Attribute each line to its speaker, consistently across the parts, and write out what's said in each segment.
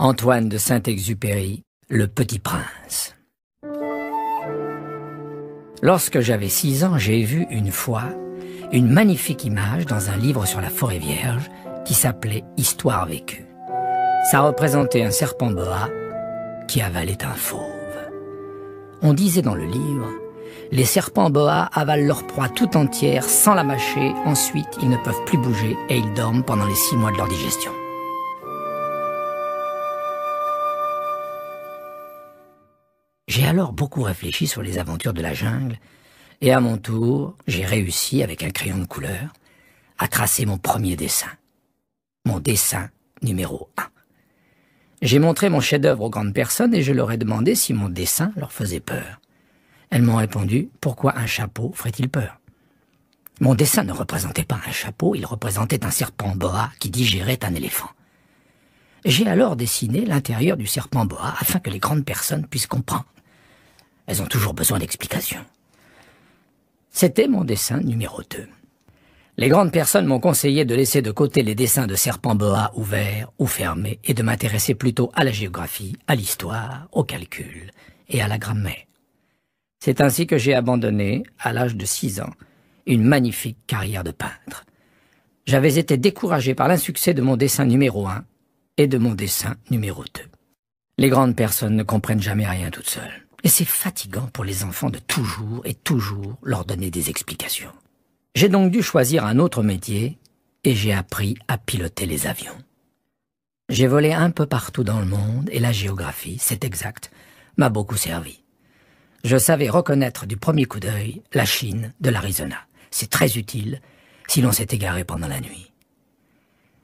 Speaker 1: Antoine de Saint-Exupéry, Le Petit Prince. Lorsque j'avais 6 ans, j'ai vu une fois une magnifique image dans un livre sur la forêt vierge qui s'appelait « Histoire vécue ». Ça représentait un serpent boa qui avalait un fauve. On disait dans le livre « Les serpents boa avalent leur proie tout entière sans la mâcher, ensuite ils ne peuvent plus bouger et ils dorment pendant les 6 mois de leur digestion ». J'ai alors beaucoup réfléchi sur les aventures de la jungle et à mon tour, j'ai réussi avec un crayon de couleur à tracer mon premier dessin. Mon dessin numéro 1. J'ai montré mon chef-d'œuvre aux grandes personnes et je leur ai demandé si mon dessin leur faisait peur. Elles m'ont répondu « Pourquoi un chapeau ferait-il peur ?» Mon dessin ne représentait pas un chapeau, il représentait un serpent boa qui digérait un éléphant. J'ai alors dessiné l'intérieur du serpent boa afin que les grandes personnes puissent comprendre. Elles ont toujours besoin d'explications. C'était mon dessin numéro 2. Les grandes personnes m'ont conseillé de laisser de côté les dessins de serpents boa ouverts ou fermés et de m'intéresser plutôt à la géographie, à l'histoire, au calcul et à la grammaire. C'est ainsi que j'ai abandonné, à l'âge de 6 ans, une magnifique carrière de peintre. J'avais été découragé par l'insuccès de mon dessin numéro 1 et de mon dessin numéro 2. Les grandes personnes ne comprennent jamais rien toutes seules. Et c'est fatigant pour les enfants de toujours et toujours leur donner des explications. J'ai donc dû choisir un autre métier et j'ai appris à piloter les avions. J'ai volé un peu partout dans le monde et la géographie, c'est exact, m'a beaucoup servi. Je savais reconnaître du premier coup d'œil la Chine de l'Arizona. C'est très utile si l'on s'est égaré pendant la nuit.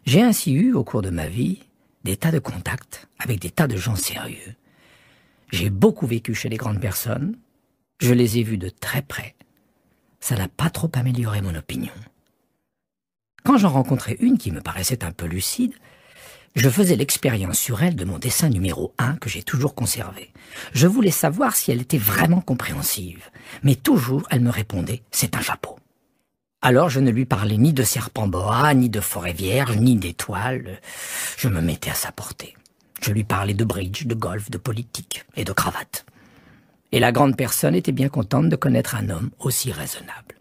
Speaker 1: J'ai ainsi eu, au cours de ma vie, des tas de contacts avec des tas de gens sérieux. J'ai beaucoup vécu chez les grandes personnes, je les ai vues de très près. Ça n'a pas trop amélioré mon opinion. Quand j'en rencontrais une qui me paraissait un peu lucide, je faisais l'expérience sur elle de mon dessin numéro 1 que j'ai toujours conservé. Je voulais savoir si elle était vraiment compréhensive, mais toujours elle me répondait « c'est un chapeau ». Alors je ne lui parlais ni de serpent boa, ni de forêt vierge, ni d'étoiles, je me mettais à sa portée. Je lui parlais de bridge, de golf, de politique et de cravate. Et la grande personne était bien contente de connaître un homme aussi raisonnable.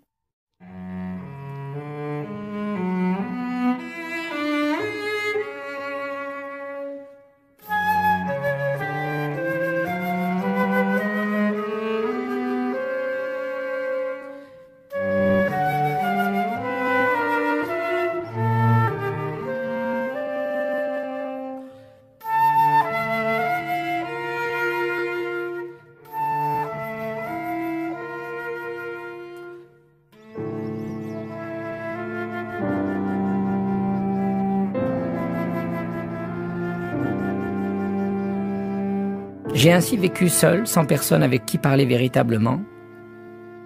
Speaker 1: J'ai ainsi vécu seul, sans personne avec qui parler véritablement,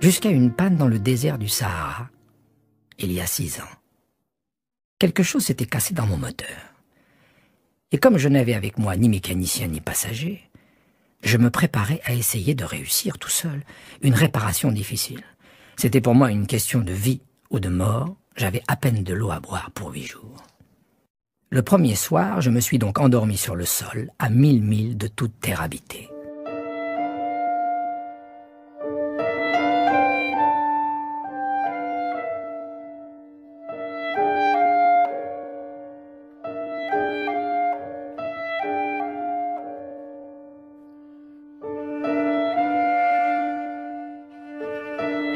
Speaker 1: jusqu'à une panne dans le désert du Sahara, il y a 6 ans. Quelque chose s'était cassé dans mon moteur. Et comme je n'avais avec moi ni mécanicien ni passager, je me préparais à essayer de réussir tout seul, une réparation difficile. C'était pour moi une question de vie ou de mort, j'avais à peine de l'eau à boire pour 8 jours. Le premier soir, je me suis donc endormi sur le sol, à 1000 milles de toute terre habitée.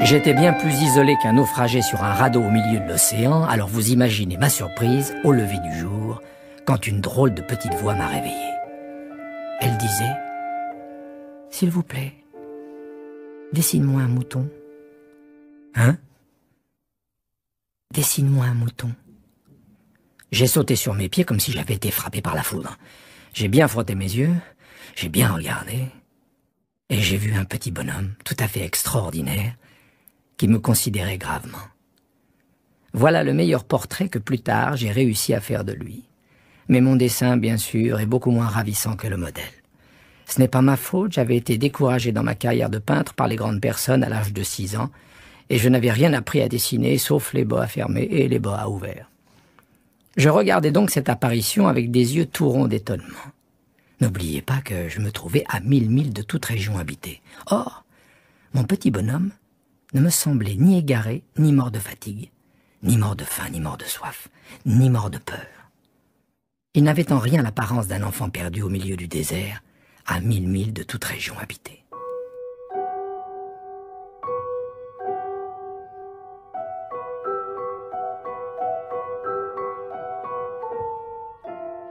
Speaker 1: J'étais bien plus isolé qu'un naufragé sur un radeau au milieu de l'océan, alors vous imaginez ma surprise au lever du jour, quand une drôle de petite voix m'a réveillé. Elle disait « S'il vous plaît, dessine-moi un mouton. »« Hein ?»« Dessine-moi un mouton. » J'ai sauté sur mes pieds comme si j'avais été frappé par la foudre. J'ai bien frotté mes yeux, j'ai bien regardé, et j'ai vu un petit bonhomme tout à fait extraordinaire, qui me considérait gravement. Voilà le meilleur portrait que plus tard j'ai réussi à faire de lui. Mais mon dessin, bien sûr, est beaucoup moins ravissant que le modèle. Ce n'est pas ma faute, j'avais été découragé dans ma carrière de peintre par les grandes personnes à l'âge de 6 ans, et je n'avais rien appris à dessiner, sauf les boas fermés et les boas ouverts. Je regardais donc cette apparition avec des yeux tout ronds d'étonnement. N'oubliez pas que je me trouvais à 1000 milles de toute région habitée. Or, mon petit bonhomme ne me semblait ni égaré, ni mort de fatigue, ni mort de faim, ni mort de soif, ni mort de peur. Il n'avait en rien l'apparence d'un enfant perdu au milieu du désert, à 1000 milles de toute région habitée.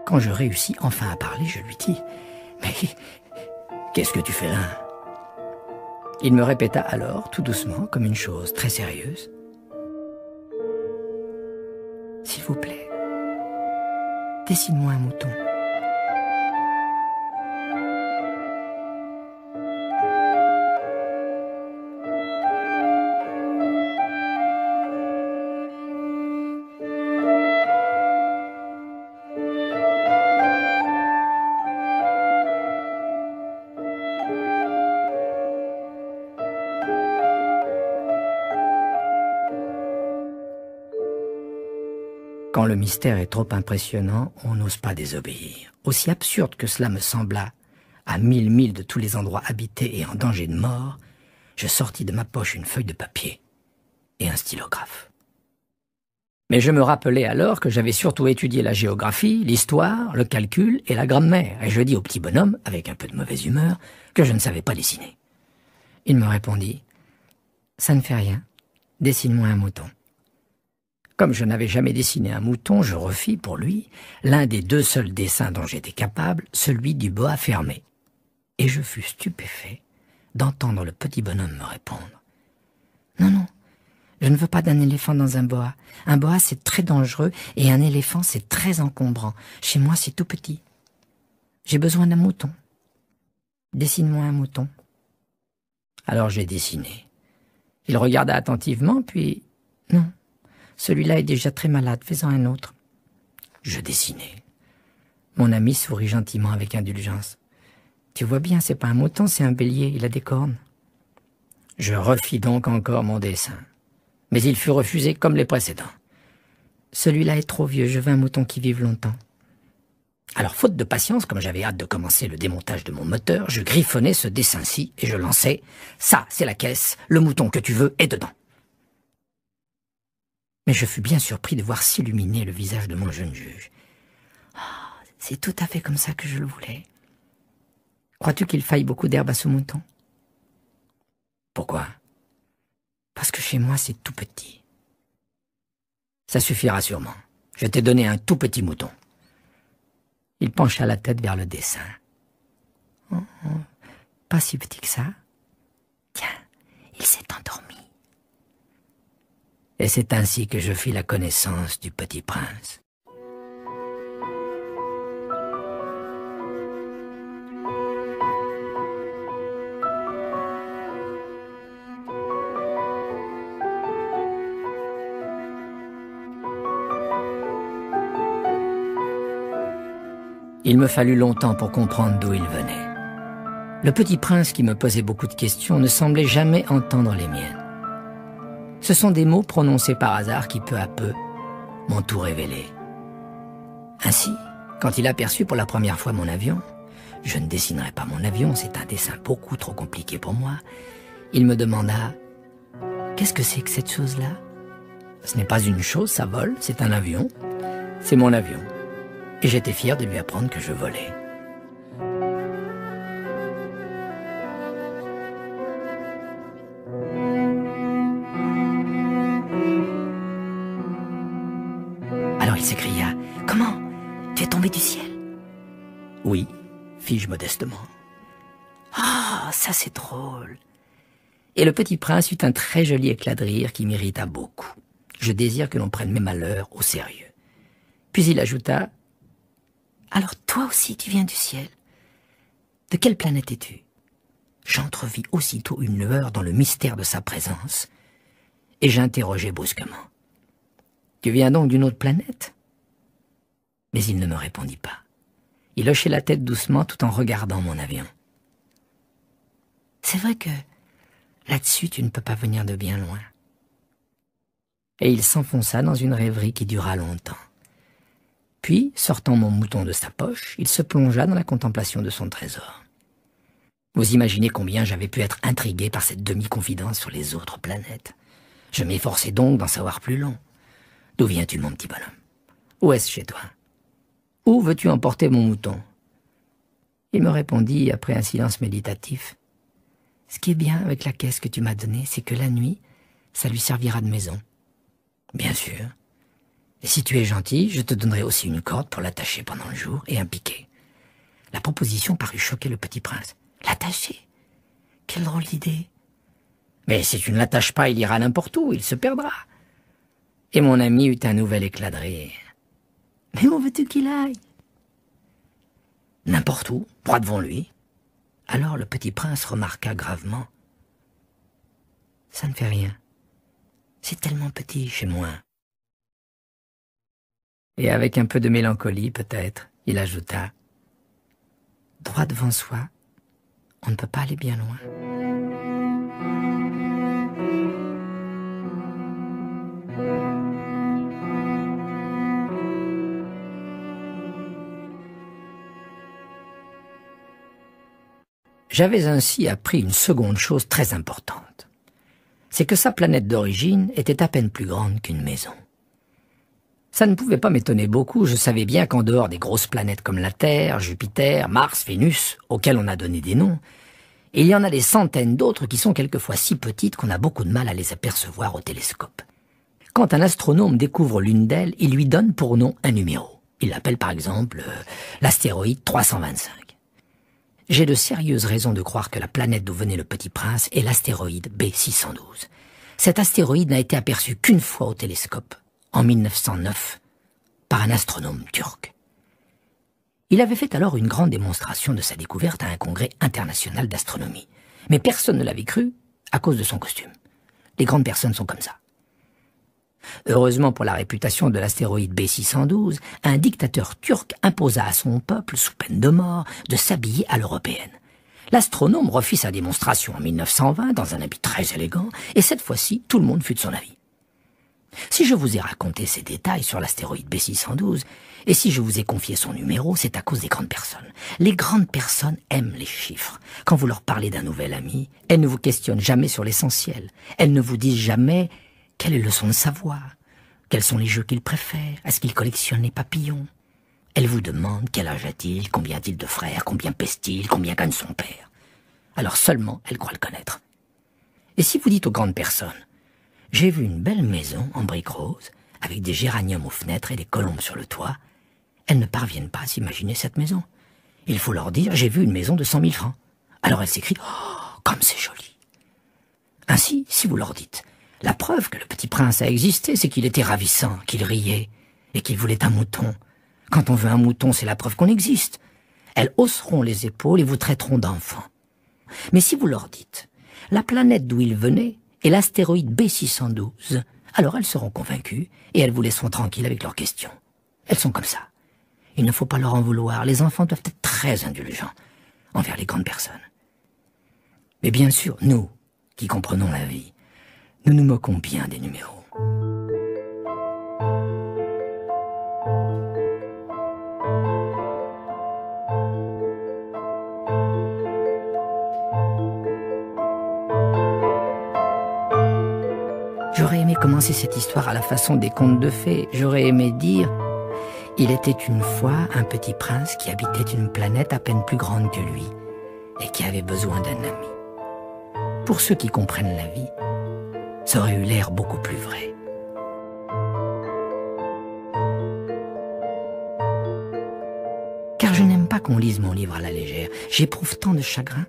Speaker 1: Quand je réussis enfin à parler, je lui dis « Mais qu'est-ce que tu fais là ?» Il me répéta alors, tout doucement, comme une chose très sérieuse. « S'il vous plaît, dessine-moi un mouton. » Quand le mystère est trop impressionnant, on n'ose pas désobéir. Aussi absurde que cela me sembla, à 1000 milles de tous les endroits habités et en danger de mort, je sortis de ma poche une feuille de papier et un stylographe. Mais je me rappelais alors que j'avais surtout étudié la géographie, l'histoire, le calcul et la grammaire, et je dis au petit bonhomme, avec un peu de mauvaise humeur, que je ne savais pas dessiner. Il me répondit « Ça ne fait rien, dessine-moi un mouton. » Comme je n'avais jamais dessiné un mouton, je refis pour lui l'un des 2 seuls dessins dont j'étais capable, celui du boa fermé. Et je fus stupéfait d'entendre le petit bonhomme me répondre. « Non, non, je ne veux pas d'un éléphant dans un boa. Un boa, c'est très dangereux et un éléphant, c'est très encombrant. Chez moi, c'est tout petit. J'ai besoin d'un mouton. Dessine-moi un mouton. » Alors j'ai dessiné. Il regarda attentivement, puis « Non. Celui-là est déjà très malade, fais-en un autre. » Je dessinai. Mon ami sourit gentiment avec indulgence. « Tu vois bien, c'est pas un mouton, c'est un bélier, il a des cornes. » Je refis donc encore mon dessin. Mais il fut refusé comme les précédents. « Celui-là est trop vieux, je veux un mouton qui vive longtemps. » Alors, faute de patience, comme j'avais hâte de commencer le démontage de mon moteur, je griffonnai ce dessin-ci et je lançai « Ça, c'est la caisse, le mouton que tu veux est dedans. » Mais je fus bien surpris de voir s'illuminer le visage de mon jeune juge. « Ah, c'est tout à fait comme ça que je le voulais. Crois-tu qu'il faille beaucoup d'herbe à ce mouton? » ?»« Pourquoi? » ?»« Parce que chez moi, c'est tout petit. »« Ça suffira sûrement. Je t'ai donné un tout petit mouton. » Il pencha la tête vers le dessin. « Oh, pas si petit que ça. Tiens, il s'est endormi. » Et c'est ainsi que je fis la connaissance du Petit Prince. Il me fallut longtemps pour comprendre d'où il venait. Le Petit Prince, qui me posait beaucoup de questions, ne semblait jamais entendre les miennes. Ce sont des mots prononcés par hasard qui, peu à peu, m'ont tout révélé. Ainsi, quand il aperçut pour la première fois mon avion, je ne dessinerai pas mon avion, c'est un dessin beaucoup trop compliqué pour moi, il me demanda « Qu'est-ce que c'est que cette chose-là » ? Ce n'est pas une chose, ça vole, c'est un avion. C'est mon avion. Et j'étais fier de lui apprendre que je volais. Alors il s'écria « Comment? Tu es tombé du ciel ?»« Oui, fis-je modestement. »« Ah, ça c'est drôle !» Et le Petit Prince eut un très joli éclat de rire qui m'irrita beaucoup. Je désire que l'on prenne mes malheurs au sérieux. Puis il ajouta « Alors toi aussi tu viens du ciel. De quelle planète es-tu » J'entrevis aussitôt une lueur dans le mystère de sa présence, et j'interrogeai brusquement. « Tu viens donc d'une autre planète ?» Mais il ne me répondit pas. Il hochait la tête doucement tout en regardant mon avion. « C'est vrai que là-dessus tu ne peux pas venir de bien loin. » Et il s'enfonça dans une rêverie qui dura longtemps. Puis, sortant mon mouton de sa poche, il se plongea dans la contemplation de son trésor. Vous imaginez combien j'avais pu être intrigué par cette demi-confidence sur les autres planètes. Je m'efforçais donc d'en savoir plus long. D'où viens-tu, mon petit bonhomme? Où est-ce chez toi? Où veux-tu emporter mon mouton? Il me répondit, après un silence méditatif, « Ce qui est bien avec la caisse que tu m'as donnée, c'est que la nuit, ça lui servira de maison. » « Bien sûr. Et si tu es gentil, je te donnerai aussi une corde pour l'attacher pendant le jour et un piquet. » La proposition parut choquer le petit prince. « L'attacher? Quelle drôle d'idée! Mais si tu ne l'attaches pas, il ira n'importe où, il se perdra. » Et mon ami eut un nouvel éclat de rire. « Mais où veux-tu qu'il aille? » « N'importe où, droit devant lui. » Alors le petit prince remarqua gravement. « Ça ne fait rien. C'est tellement petit chez moi. » Et avec un peu de mélancolie, peut-être, il ajouta, « Droit devant soi, on ne peut pas aller bien loin. » J'avais ainsi appris une seconde chose très importante. C'est que sa planète d'origine était à peine plus grande qu'une maison. Ça ne pouvait pas m'étonner beaucoup, je savais bien qu'en dehors des grosses planètes comme la Terre, Jupiter, Mars, Vénus, auxquelles on a donné des noms, il y en a des centaines d'autres qui sont quelquefois si petites qu'on a beaucoup de mal à les apercevoir au télescope. Quand un astronome découvre l'une d'elles, il lui donne pour nom un numéro. Il l'appelle par exemple l'astéroïde 325. J'ai de sérieuses raisons de croire que la planète d'où venait le petit prince est l'astéroïde B612. Cet astéroïde n'a été aperçu qu'une fois au télescope, en 1909, par un astronome turc. Il avait fait alors une grande démonstration de sa découverte à un congrès international d'astronomie. Mais personne ne l'avait cru à cause de son costume. Les grandes personnes sont comme ça. Heureusement pour la réputation de l'astéroïde B612, un dictateur turc imposa à son peuple, sous peine de mort, de s'habiller à l'européenne. L'astronome refit sa démonstration en 1920 dans un habit très élégant, et cette fois-ci, tout le monde fut de son avis. Si je vous ai raconté ces détails sur l'astéroïde B612, et si je vous ai confié son numéro, c'est à cause des grandes personnes. Les grandes personnes aiment les chiffres. Quand vous leur parlez d'un nouvel ami, elles ne vous questionnent jamais sur l'essentiel. Elles ne vous disent jamais quel est le son de sa voix, quels sont les jeux qu'il préfère, est-ce qu'il collectionne les papillons. Elles vous demandent quel âge a-t-il, combien a-t-il de frères, combien pèse-t-il, combien gagne son père. Alors seulement elles croient le connaître. Et si vous dites aux grandes personnes, j'ai vu une belle maison en briques roses, avec des géraniums aux fenêtres et des colombes sur le toit, elles ne parviennent pas à s'imaginer cette maison. Il faut leur dire, j'ai vu une maison de 100 000 francs. Alors elles s'écrient, oh, comme c'est joli. Ainsi, si vous leur dites, la preuve que le petit prince a existé, c'est qu'il était ravissant, qu'il riait, et qu'il voulait un mouton. Quand on veut un mouton, c'est la preuve qu'on existe. Elles hausseront les épaules et vous traiteront d'enfant. Mais si vous leur dites, la planète d'où il venait est l'astéroïde B612, alors elles seront convaincues et elles vous laisseront tranquille avec leurs questions. Elles sont comme ça. Il ne faut pas leur en vouloir. Les enfants doivent être très indulgents envers les grandes personnes. Mais bien sûr, nous, qui comprenons la vie, nous nous moquons bien des numéros. J'aurais aimé commencer cette histoire à la façon des contes de fées. J'aurais aimé dire « Il était une fois un petit prince qui habitait une planète à peine plus grande que lui et qui avait besoin d'un ami. » Pour ceux qui comprennent la vie, ça aurait eu l'air beaucoup plus vrai. Car je n'aime pas qu'on lise mon livre à la légère. J'éprouve tant de chagrin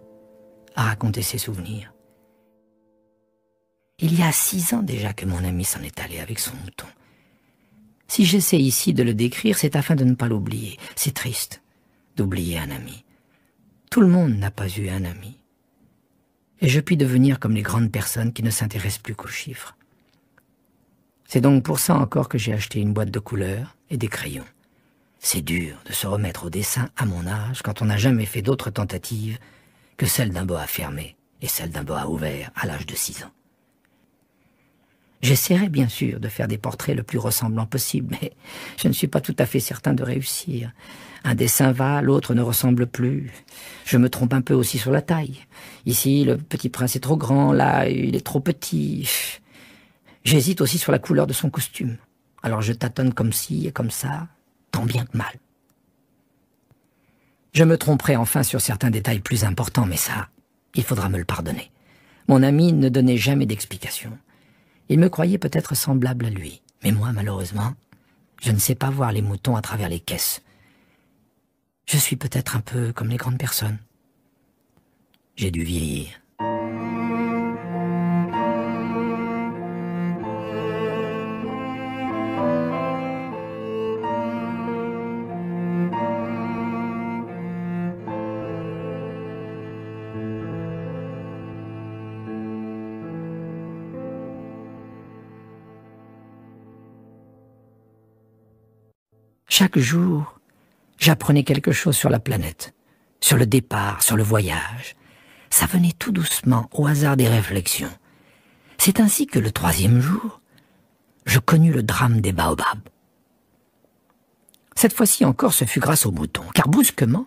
Speaker 1: à raconter ces souvenirs. Il y a 6 ans déjà que mon ami s'en est allé avec son mouton. Si j'essaie ici de le décrire, c'est afin de ne pas l'oublier. C'est triste d'oublier un ami. Tout le monde n'a pas eu un ami. Et je puis devenir comme les grandes personnes qui ne s'intéressent plus qu'aux chiffres. C'est donc pour ça encore que j'ai acheté une boîte de couleurs et des crayons. C'est dur de se remettre au dessin à mon âge quand on n'a jamais fait d'autres tentatives que celle d'un boa fermé et celle d'un boa ouvert à l'âge de 6 ans. J'essaierai bien sûr de faire des portraits le plus ressemblants possible, mais je ne suis pas tout à fait certain de réussir. Un dessin va, l'autre ne ressemble plus. Je me trompe un peu aussi sur la taille. Ici, le petit prince est trop grand, là, il est trop petit. J'hésite aussi sur la couleur de son costume. Alors je tâtonne comme ci et comme ça, tant bien que mal. Je me tromperai enfin sur certains détails plus importants, mais ça, il faudra me le pardonner. Mon ami ne donnait jamais d'explication. Il me croyait peut-être semblable à lui, mais moi, malheureusement, je ne sais pas voir les moutons à travers les caisses. Je suis peut-être un peu comme les grandes personnes. J'ai dû vieillir. Chaque jour, j'apprenais quelque chose sur la planète, sur le départ, sur le voyage. Ça venait tout doucement, au hasard des réflexions. C'est ainsi que le 3e jour, je connus le drame des baobabs. Cette fois-ci encore, ce fut grâce aux moutons, car brusquement,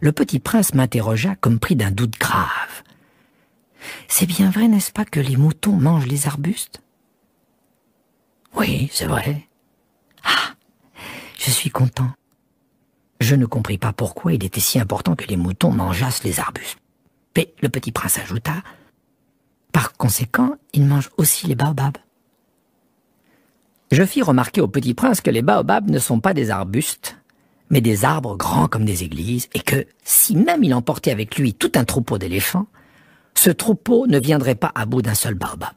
Speaker 1: le petit prince m'interrogea comme pris d'un doute grave. « C'est bien vrai, n'est-ce pas, que les moutons mangent les arbustes ?»« Oui, c'est vrai. »« Ah, je suis content. » Je ne compris pas pourquoi il était si important que les moutons mangeassent les arbustes. Mais le petit prince ajouta, « Par conséquent, ils mangent aussi les baobabs. » Je fis remarquer au petit prince que les baobabs ne sont pas des arbustes, mais des arbres grands comme des églises, et que, si même il emportait avec lui tout un troupeau d'éléphants, ce troupeau ne viendrait pas à bout d'un seul baobab.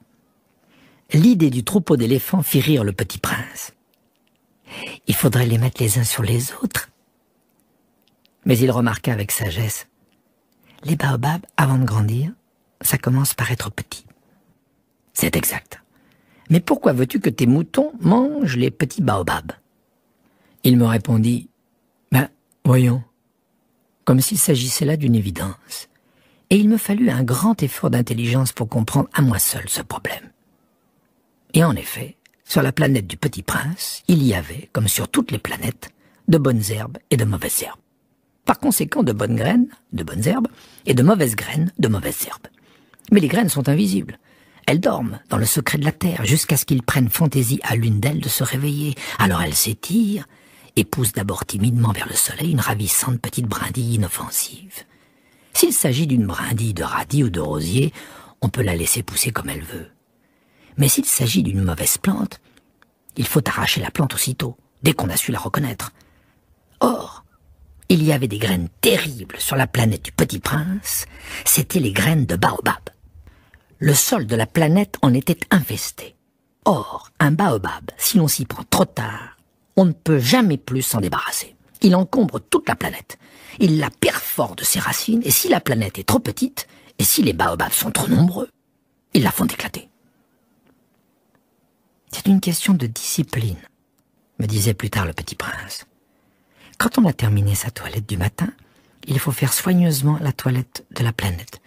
Speaker 1: L'idée du troupeau d'éléphants fit rire le petit prince. Il faudrait les mettre les uns sur les autres. Mais il remarqua avec sagesse, les baobabs, avant de grandir, ça commence par être petit. C'est exact. Mais pourquoi veux-tu que tes moutons mangent les petits baobabs? Il me répondit, voyons, comme s'il s'agissait là d'une évidence. Et il me fallut un grand effort d'intelligence pour comprendre à moi seul ce problème. Et en effet, sur la planète du Petit Prince, il y avait, comme sur toutes les planètes, de bonnes herbes et de mauvaises herbes. Par conséquent, de bonnes graines, de bonnes herbes, et de mauvaises graines, de mauvaises herbes. Mais les graines sont invisibles. Elles dorment dans le secret de la terre jusqu'à ce qu'il prenne fantaisie à l'une d'elles de se réveiller. Alors elles s'étirent et poussent d'abord timidement vers le soleil une ravissante petite brindille inoffensive. S'il s'agit d'une brindille de radis ou de rosier, on peut la laisser pousser comme elle veut. Mais s'il s'agit d'une mauvaise plante, il faut arracher la plante aussitôt, dès qu'on a su la reconnaître. Or, il y avait des graines terribles sur la planète du Petit Prince, c'étaient les graines de baobab. Le sol de la planète en était infesté. Or, un baobab, si l'on s'y prend trop tard, on ne peut jamais plus s'en débarrasser. Il encombre toute la planète. Il la perfore de ses racines, et si la planète est trop petite, et si les baobabs sont trop nombreux, ils la font éclater. C'est une question de discipline, me disait plus tard le Petit Prince. Quand on a terminé sa toilette du matin, il faut faire soigneusement la toilette de la planète.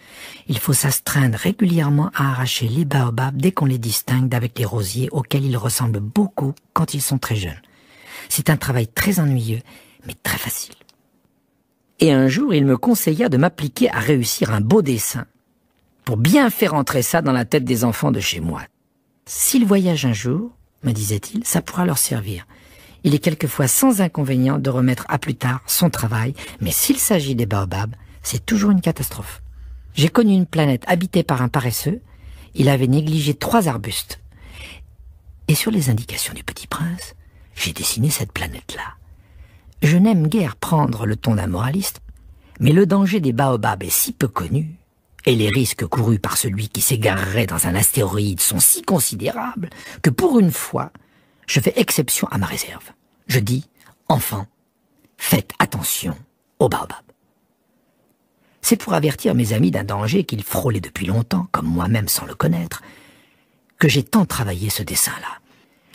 Speaker 1: Il faut s'astreindre régulièrement à arracher les baobabs dès qu'on les distingue d'avec les rosiers auxquels ils ressemblent beaucoup quand ils sont très jeunes. C'est un travail très ennuyeux, mais très facile. Et un jour, il me conseilla de m'appliquer à réussir un beau dessin pour bien faire entrer ça dans la tête des enfants de chez moi. S'ils voyagent un jour, me disait-il, ça pourra leur servir. Il est quelquefois sans inconvénient de remettre à plus tard son travail, mais s'il s'agit des baobabs, c'est toujours une catastrophe. J'ai connu une planète habitée par un paresseux, il avait négligé 3 arbustes. Et sur les indications du Petit Prince, j'ai dessiné cette planète-là. Je n'aime guère prendre le ton d'un moraliste, mais le danger des baobabs est si peu connu, et les risques courus par celui qui s'égarerait dans un astéroïde sont si considérables, que pour une fois, je fais exception à ma réserve. Je dis, enfants, faites attention aux baobabs. C'est pour avertir mes amis d'un danger qu'ils frôlaient depuis longtemps, comme moi-même sans le connaître, que j'ai tant travaillé ce dessin-là.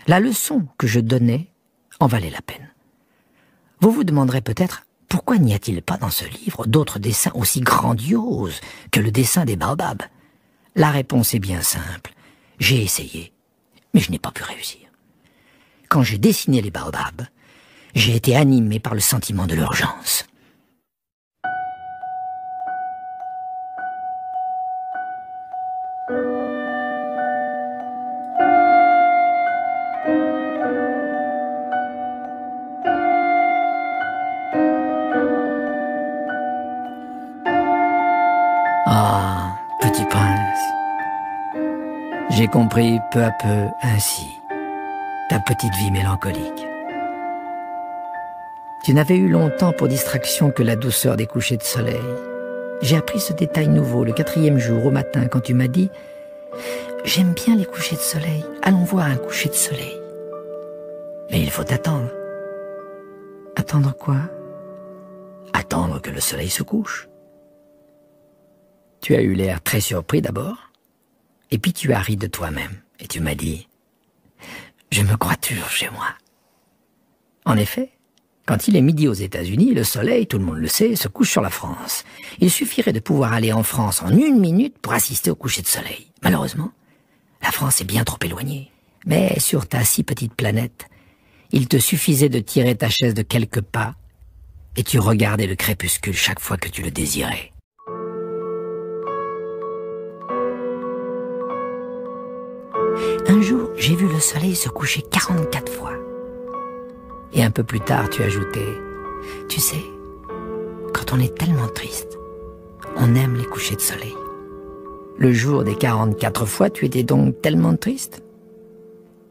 Speaker 1: La leçon que je donnais en valait la peine. Vous vous demanderez peut-être, pourquoi n'y a-t-il pas dans ce livre d'autres dessins aussi grandioses que le dessin des baobabs? La réponse est bien simple. J'ai essayé. Mais je n'ai pas pu réussir. Quand j'ai dessiné les baobabs, j'ai été animé par le sentiment de l'urgence. Ah, petit prince, j'ai compris peu à peu ainsi ta petite vie mélancolique. Tu n'avais eu longtemps pour distraction que la douceur des couchers de soleil. J'ai appris ce détail nouveau le 4e jour au matin quand tu m'as dit « J'aime bien les couchers de soleil, allons voir un coucher de soleil. » Mais il faut attendre. Attendre quoi? Attendre que le soleil se couche. Tu as eu l'air très surpris d'abord, et puis tu as ri de toi-même, et tu m'as dit « Je me crois toujours chez moi. » En effet, quand il est midi aux États-Unis, le soleil, tout le monde le sait, se couche sur la France. Il suffirait de pouvoir aller en France en 1 minute pour assister au coucher de soleil. Malheureusement, la France est bien trop éloignée. Mais sur ta si petite planète, il te suffisait de tirer ta chaise de quelques pas, et tu regardais le crépuscule chaque fois que tu le désirais. Un jour, j'ai vu le soleil se coucher 44 fois. Et un peu plus tard, tu ajoutais, « Tu sais, quand on est tellement triste, on aime les couchers de soleil. » Le jour des 44 fois, tu étais donc tellement triste?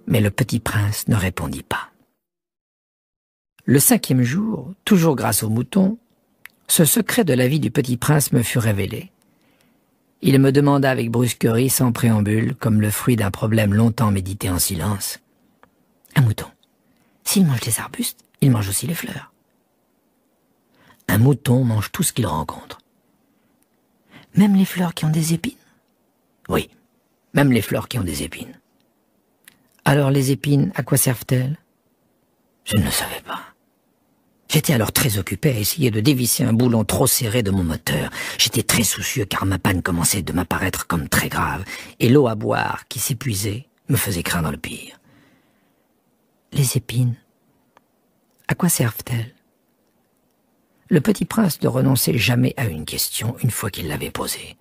Speaker 1: Mais le petit prince ne répondit pas. Le 5e jour, toujours grâce au mouton, ce secret de la vie du petit prince me fut révélé. Il me demanda avec brusquerie, sans préambule, comme le fruit d'un problème longtemps médité en silence. « Un mouton, s'il mange des arbustes, il mange aussi les fleurs. » Un mouton mange tout ce qu'il rencontre. Même les fleurs qui ont des épines? Oui, même les fleurs qui ont des épines. Alors les épines, à quoi servent-elles? Je ne le savais pas. J'étais alors très occupé à essayer de dévisser un boulon trop serré de mon moteur. J'étais très soucieux car ma panne commençait de m'apparaître comme très grave, et l'eau à boire qui s'épuisait me faisait craindre le pire. Les épines, à quoi servent-elles? Le petit prince ne renonçait jamais à une question une fois qu'il l'avait posée.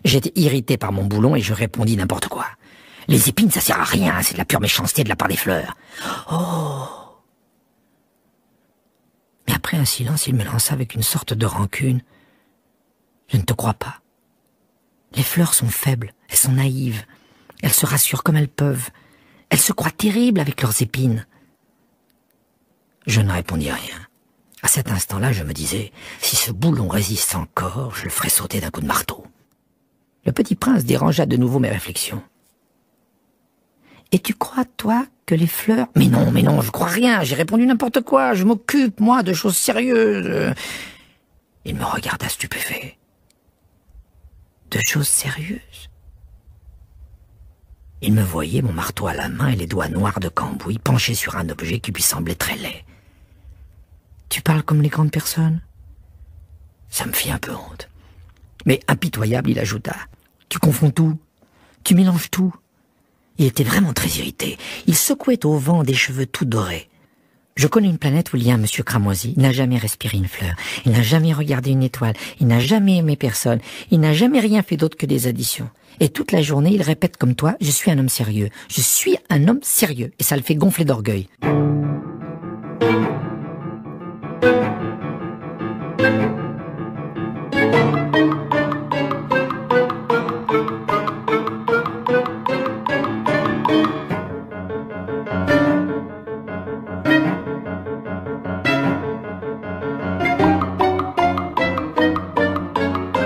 Speaker 1: J'étais irrité par mon boulon et je répondis n'importe quoi. Les épines, ça sert à rien, c'est de la pure méchanceté de la part des fleurs. Oh! Mais après un silence, il me lança avec une sorte de rancune. Je ne te crois pas. Les fleurs sont faibles, elles sont naïves. Elles se rassurent comme elles peuvent. Elles se croient terribles avec leurs épines. Je ne répondis rien. À cet instant-là, je me disais, si ce boulon résiste encore, je le ferai sauter d'un coup de marteau. Le petit prince dérangea de nouveau mes réflexions. Et tu crois, toi, que les fleurs... Mais non, je crois rien, j'ai répondu n'importe quoi, je m'occupe, moi, de choses sérieuses. Il me regarda stupéfait. De choses sérieuses? Il me voyait, mon marteau à la main et les doigts noirs de cambouis, penché sur un objet qui lui semblait très laid. Tu parles comme les grandes personnes? Ça me fit un peu honte. Mais impitoyable, il ajouta. Tu confonds tout, tu mélanges tout. Il était vraiment très irrité. Il secouait au vent des cheveux tout dorés. Je connais une planète où il y a un monsieur cramoisi. Il n'a jamais respiré une fleur. Il n'a jamais regardé une étoile. Il n'a jamais aimé personne. Il n'a jamais rien fait d'autre que des additions. Et toute la journée, il répète comme toi, je suis un homme sérieux. Je suis un homme sérieux. Et ça le fait gonfler d'orgueil.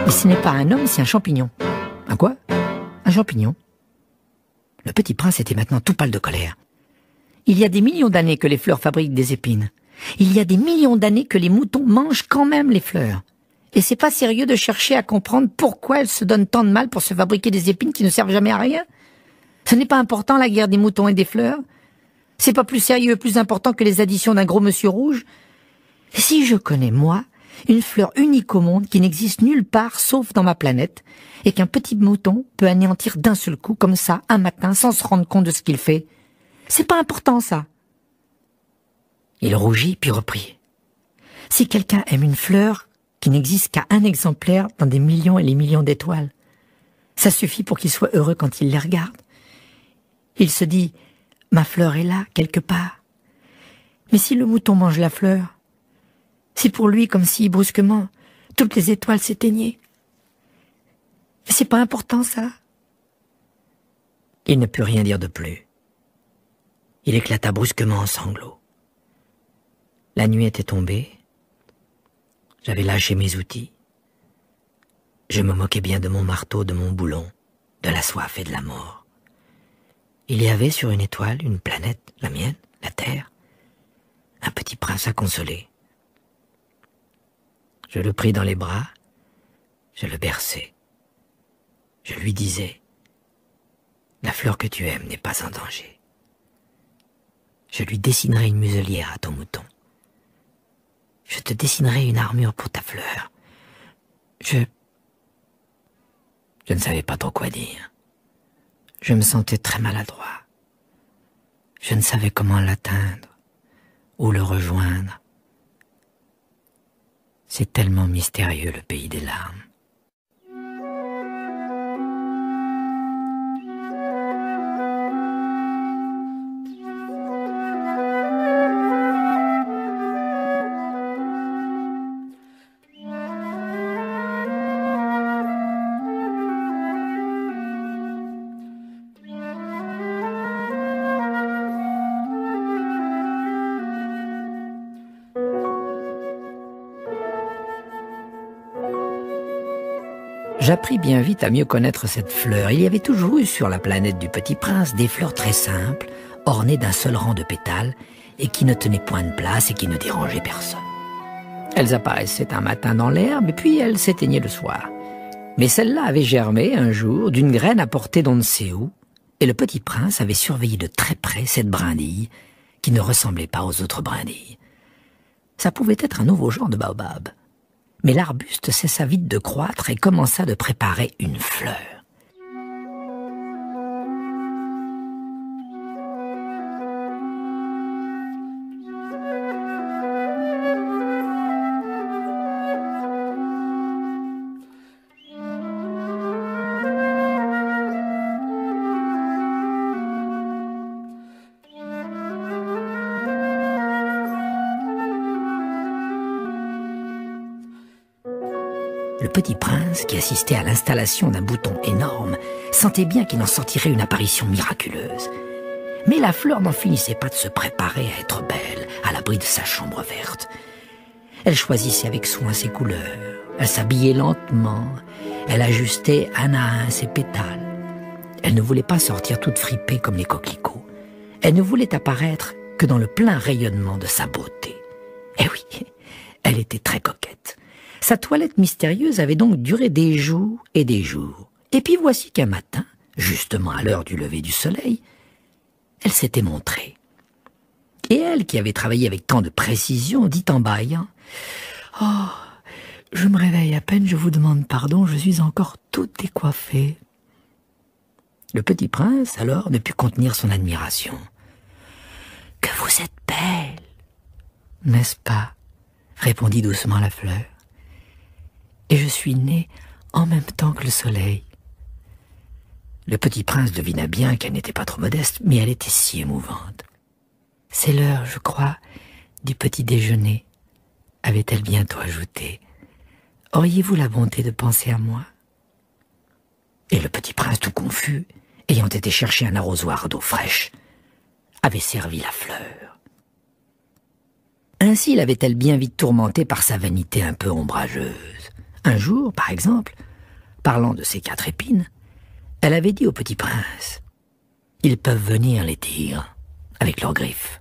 Speaker 1: Ce n'est pas un homme, c'est un champignon. Un quoi? Un champignon. Le petit prince était maintenant tout pâle de colère. Il y a des millions d'années que les fleurs fabriquent des épines. Il y a des millions d'années que les moutons mangent quand même les fleurs. Et c'est pas sérieux de chercher à comprendre pourquoi elles se donnent tant de mal pour se fabriquer des épines qui ne servent jamais à rien. Ce n'est pas important la guerre des moutons et des fleurs. C'est pas plus sérieux et plus important que les additions d'un gros monsieur rouge. Et si je connais, moi, Une fleur unique au monde qui n'existe nulle part sauf dans ma planète et qu'un petit mouton peut anéantir d'un seul coup, comme ça, un matin, sans se rendre compte de ce qu'il fait. C'est pas important, ça. Il rougit puis reprit. Si quelqu'un aime une fleur qui n'existe qu'à un exemplaire dans des millions et les millions d'étoiles, ça suffit pour qu'il soit heureux quand il les regarde. Il se dit, ma fleur est là, quelque part. Mais si le mouton mange la fleur, c'est pour lui comme si, brusquement, toutes les étoiles s'éteignaient. Mais c'est pas important, ça. Il ne put rien dire de plus. Il éclata brusquement en sanglots. La nuit était tombée. J'avais lâché mes outils. Je me moquais bien de mon marteau, de mon boulon, de la soif et de la mort. Il y avait sur une étoile, une planète, la mienne, la Terre, un petit prince à consoler. Je le pris dans les bras, je le berçai. Je lui disais, la fleur que tu aimes n'est pas en danger. Je lui dessinerai une muselière à ton mouton. Je te dessinerai une armure pour ta fleur. Je ne savais pas trop quoi dire. Je me sentais très maladroit. Je ne savais comment l'atteindre, ou le rejoindre. C'est tellement mystérieux, le pays des larmes. J'appris bien vite à mieux connaître cette fleur. Il y avait toujours eu sur la planète du Petit Prince des fleurs très simples, ornées d'un seul rang de pétales, et qui ne tenaient point de place et qui ne dérangeaient personne. Elles apparaissaient un matin dans l'herbe, et puis elles s'éteignaient le soir. Mais celle-là avait germé un jour d'une graine apportée d'on ne sait où, et le Petit Prince avait surveillé de très près cette brindille, qui ne ressemblait pas aux autres brindilles. Ça pouvait être un nouveau genre de baobab. Mais l'arbuste cessa vite de croître et commença de préparer une fleur. Le Petit Prince, qui assistait à l'installation d'un bouton énorme, sentait bien qu'il en sortirait une apparition miraculeuse. Mais la fleur n'en finissait pas de se préparer à être belle, à l'abri de sa chambre verte. Elle choisissait avec soin ses couleurs, elle s'habillait lentement, elle ajustait un à un ses pétales. Elle ne voulait pas sortir toute fripée comme les coquelicots. Elle ne voulait apparaître que dans le plein rayonnement de sa beauté. Eh oui, elle était très coquette. Sa toilette mystérieuse avait donc duré des jours et des jours. Et puis voici qu'un matin, justement à l'heure du lever du soleil, elle s'était montrée. Et elle, qui avait travaillé avec tant de précision, dit en bâillant « Oh, je me réveille à peine, je vous demande pardon, je suis encore toute décoiffée. » Le Petit Prince, alors, ne put contenir son admiration. « Que vous êtes belle, n'est-ce pas ?» répondit doucement la fleur. Et je suis née en même temps que le soleil. Le Petit Prince devina bien qu'elle n'était pas trop modeste, mais elle était si émouvante. C'est l'heure, je crois, du petit déjeuner, avait-elle bientôt ajouté. Auriez-vous la bonté de penser à moi? Et le Petit Prince, tout confus, ayant été chercher un arrosoir d'eau fraîche, avait servi la fleur. Ainsi l'avait-elle bien vite tourmentée par sa vanité un peu ombrageuse. Un jour, par exemple, parlant de ses 4 épines, elle avait dit au Petit Prince « Ils peuvent venir, les tigres, avec leurs griffes. »«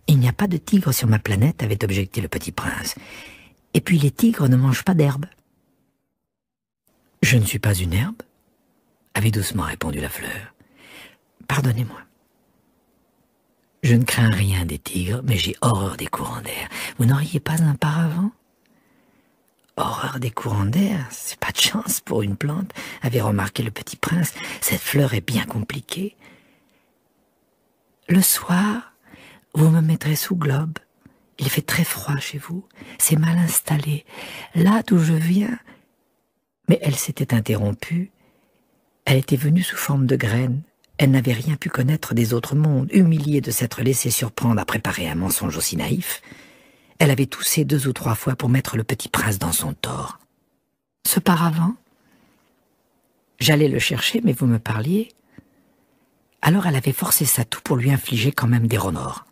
Speaker 1: Il n'y a pas de tigres sur ma planète, » avait objecté le Petit Prince. « Et puis les tigres ne mangent pas d'herbe. »« Je ne suis pas une herbe ?» avait doucement répondu la fleur. « Pardonnez-moi. Je ne crains rien des tigres, mais j'ai horreur des courants d'air. Vous n'auriez pas un paravent ? » « Oh, je ne sais pas, » répondit la fleur. « Je ne suis pas une herbe. » avait doucement répondu la fleur. « Pardonnez-moi. Je ne crains rien des tigres, mais j'ai horreur des courants d'air. Vous n'auriez pas un paravent ? Horreur des courants d'air, c'est pas de chance pour une plante, avait remarqué le petit prince. Cette fleur est bien compliquée. Le soir, vous me mettrez sous globe. Il fait très froid chez vous, c'est mal installé. Là d'où je viens... Mais elle s'était interrompue. Elle était venue sous forme de graine. Elle n'avait rien pu connaître des autres mondes. Humiliée de s'être laissée surprendre à préparer un mensonge aussi naïf, elle avait toussé 2 ou 3 fois pour mettre le petit prince dans son tort. Ce paravent, j'allais le chercher, mais vous me parliez. Alors elle avait forcé sa toux pour lui infliger quand même des remords.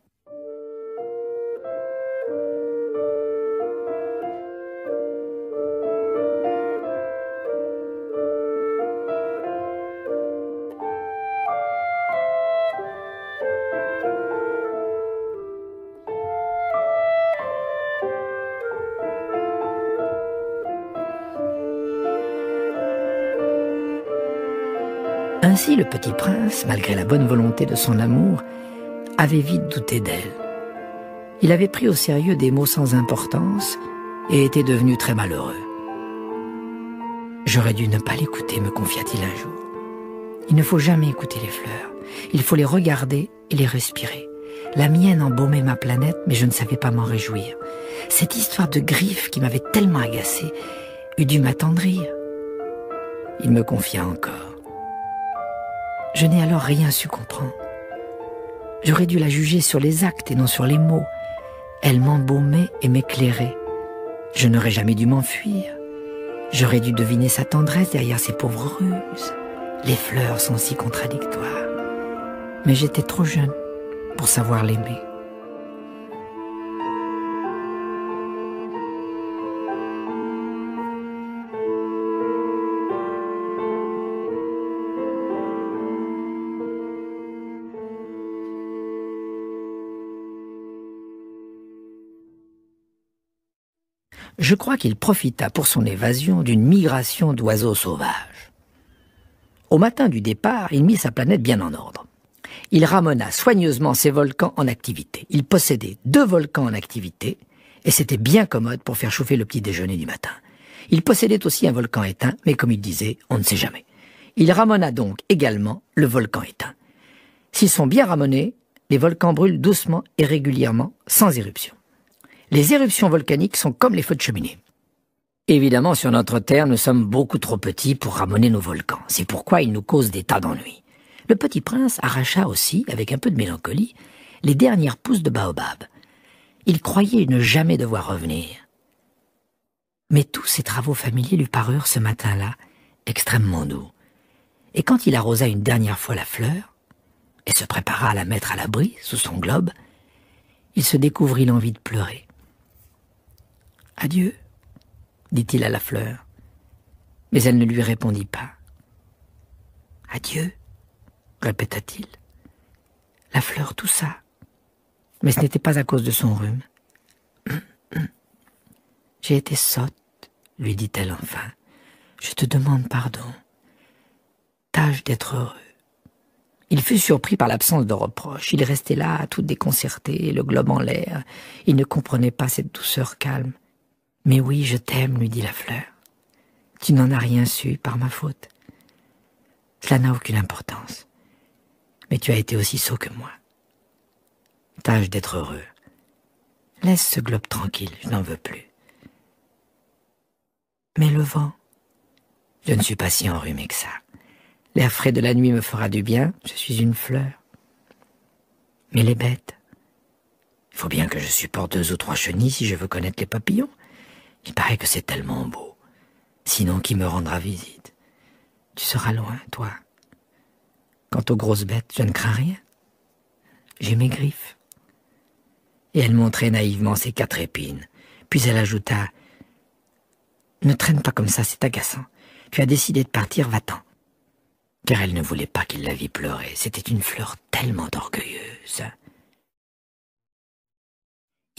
Speaker 1: Ainsi, le petit prince, malgré la bonne volonté de son amour, avait vite douté d'elle. Il avait pris au sérieux des mots sans importance et était devenu très malheureux. J'aurais dû ne pas l'écouter, me confia-t-il un jour. Il ne faut jamais écouter les fleurs. Il faut les regarder et les respirer. La mienne embaumait ma planète, mais je ne savais pas m'en réjouir. Cette histoire de griffes qui m'avait tellement agacé eût dû m'attendrir. Il me confia encore. Je n'ai alors rien su comprendre. J'aurais dû la juger sur les actes et non sur les mots. Elle m'embaumait et m'éclairait. Je n'aurais jamais dû m'enfuir. J'aurais dû deviner sa tendresse derrière ses pauvres ruses. Les fleurs sont si contradictoires. Mais j'étais trop jeune pour savoir l'aimer. Je crois qu'il profita pour son évasion d'une migration d'oiseaux sauvages. Au matin du départ, il mit sa planète bien en ordre. Il ramena soigneusement ses volcans en activité. Il possédait 2 volcans en activité, et c'était bien commode pour faire chauffer le petit déjeuner du matin. Il possédait aussi un volcan éteint, mais comme il disait, on ne sait jamais. Il ramena donc également le volcan éteint. S'ils sont bien ramenés, les volcans brûlent doucement et régulièrement, sans éruption. Les éruptions volcaniques sont comme les feux de cheminée. Évidemment, sur notre Terre, nous sommes beaucoup trop petits pour ramener nos volcans. C'est pourquoi ils nous causent des tas d'ennuis. Le petit prince arracha aussi, avec un peu de mélancolie, les dernières pousses de baobab. Il croyait ne jamais devoir revenir. Mais tous ses travaux familiers lui parurent ce matin-là extrêmement doux. Et quand il arrosa une dernière fois la fleur, et se prépara à la mettre à l'abri sous son globe, il se découvrit l'envie de pleurer. « Adieu », dit-il à la fleur, mais elle ne lui répondit pas. « Adieu », répéta-t-il. La fleur toussa, mais ce n'était pas à cause de son rhume. « J'ai été sotte, lui dit-elle enfin. Je te demande pardon. Tâche d'être heureux. » Il fut surpris par l'absence de reproche. Il restait là, tout déconcerté, le globe en l'air. Il ne comprenait pas cette douceur calme. « Mais oui, je t'aime, lui dit la fleur. Tu n'en as rien su par ma faute. Cela n'a aucune importance. Mais tu as été aussi sot que moi. Tâche d'être heureux. Laisse ce globe tranquille, je n'en veux plus. Mais le vent, je ne suis pas si enrhumé que ça. L'air frais de la nuit me fera du bien, je suis une fleur. Mais les bêtes, il faut bien que je supporte 2 ou 3 chenilles si je veux connaître les papillons. Il paraît que c'est tellement beau. Sinon, qui me rendra visite? Tu seras loin, toi. Quant aux grosses bêtes, je ne crains rien. J'ai mes griffes. » Et elle montrait naïvement ses 4 épines. Puis elle ajouta, « Ne traîne pas comme ça, c'est agaçant. Tu as décidé de partir, va-t'en. » Car elle ne voulait pas qu'il la vît pleurer. C'était une fleur tellement orgueilleuse.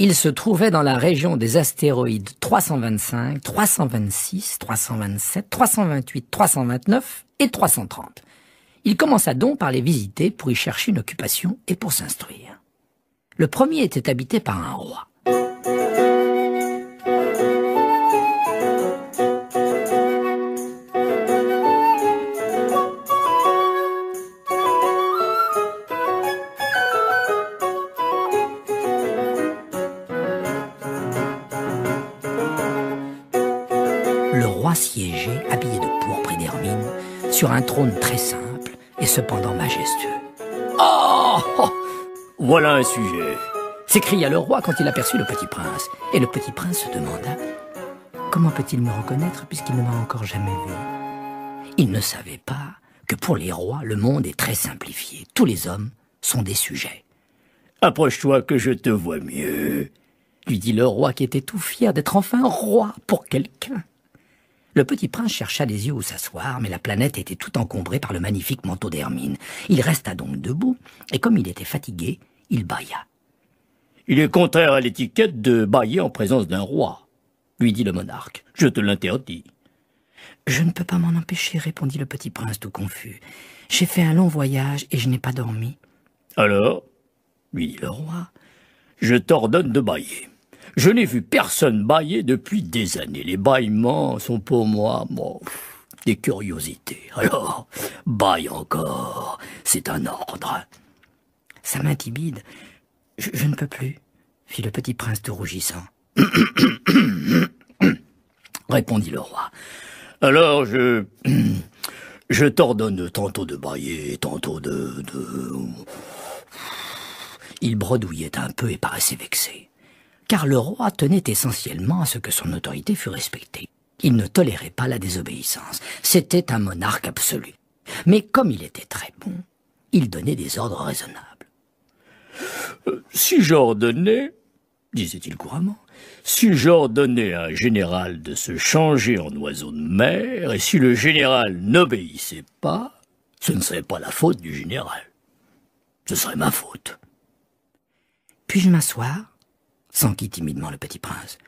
Speaker 1: Il se trouvait dans la région des astéroïdes 325, 326, 327, 328, 329 et 330. Il commença donc par les visiter pour y chercher une occupation et pour s'instruire. Le premier était habité par un roi. roi siégeait, habillé de pourpre et d'hermine, sur un trône très simple et cependant majestueux. « Oh, voilà un sujet !» s'écria le roi quand il aperçut le petit prince. Et le petit prince se demanda « Comment peut-il me reconnaître puisqu'il ne m'a encore jamais vu ?» Il ne savait pas que pour les rois, le monde est très simplifié. Tous les hommes sont des sujets. « Approche-toi que je te vois mieux !» lui dit le roi qui était tout fier d'être enfin roi pour quelqu'un. Le petit prince chercha les yeux où s'asseoir, mais la planète était tout encombrée par le magnifique manteau d'hermine. Il resta donc debout, et comme il était fatigué, il bâilla. « Il est contraire à l'étiquette de bâiller en présence d'un roi, lui dit le monarque. Je te l'interdis. Je ne peux pas m'en empêcher, répondit le petit prince tout confus. J'ai fait un long voyage et je n'ai pas dormi. Alors, lui dit le roi, je t'ordonne de bâiller. Je n'ai vu personne bâiller depuis des années. Les bâillements sont pour moi, des curiosités. Alors, bâille encore, c'est un ordre. Ça m'intimide. Je ne peux plus, fit le petit prince tout rougissant. Répondit le roi. Alors je t'ordonne tantôt de bâiller, tantôt de... Il bredouillait un peu et paraissait vexé. Car le roi tenait essentiellement à ce que son autorité fût respectée. Il ne tolérait pas la désobéissance. C'était un monarque absolu. Mais comme il était très bon, il donnait des ordres raisonnables. Si j'ordonnais, disait-il couramment, si j'ordonnais à un général de se changer en oiseau de mer, et si le général n'obéissait pas, ce ne serait pas la faute du général. Ce serait ma faute. Puis-je m'asseoir ? S'enquit timidement le petit prince.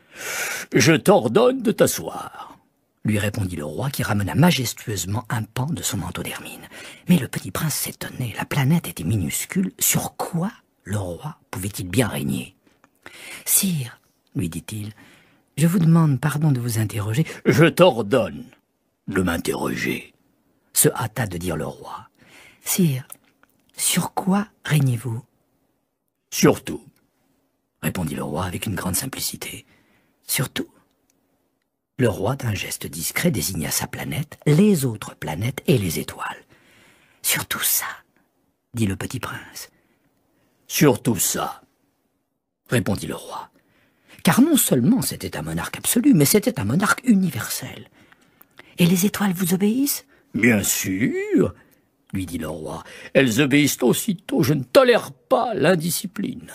Speaker 1: Je t'ordonne de t'asseoir, lui répondit le roi qui ramena majestueusement un pan de son manteau d'hermine. Mais le petit prince s'étonnait, la planète était minuscule, sur quoi le roi pouvait-il bien régner ? Sire, lui dit-il, je vous demande pardon de vous interroger. Je t'ordonne de m'interroger, se hâta de dire le roi. Sire, sur quoi régnez-vous ? Sur tout, répondit le roi avec une grande simplicité. Sur tout ? Le roi, d'un geste discret, désigna sa planète, les autres planètes et les étoiles. Sur tout ça, dit le petit prince. Sur tout ça, répondit le roi. Car non seulement c'était un monarque absolu, mais c'était un monarque universel. Et les étoiles vous obéissent ? Bien sûr, lui dit le roi. Elles obéissent aussitôt. Je ne tolère pas l'indiscipline.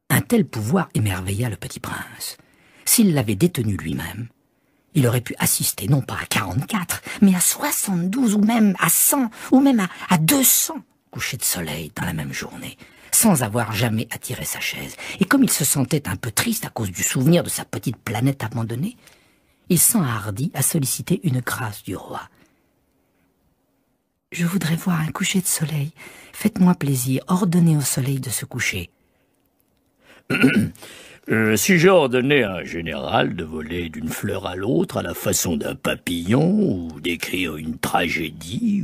Speaker 1: Un tel pouvoir émerveilla le petit prince. S'il l'avait détenu lui-même, il aurait pu assister non pas à 44, mais à 72 ou même à 100 ou même à 200 couchers de soleil dans la même journée, sans avoir jamais attiré sa chaise. Et comme il se sentait un peu triste à cause du souvenir de sa petite planète abandonnée, il s'enhardit à solliciter une grâce du roi. « Je voudrais voir un coucher de soleil. Faites-moi plaisir, ordonnez au soleil de se coucher. » Si j'ordonnais à un général de voler d'une fleur à l'autre à la façon d'un papillon, ou d'écrire une tragédie,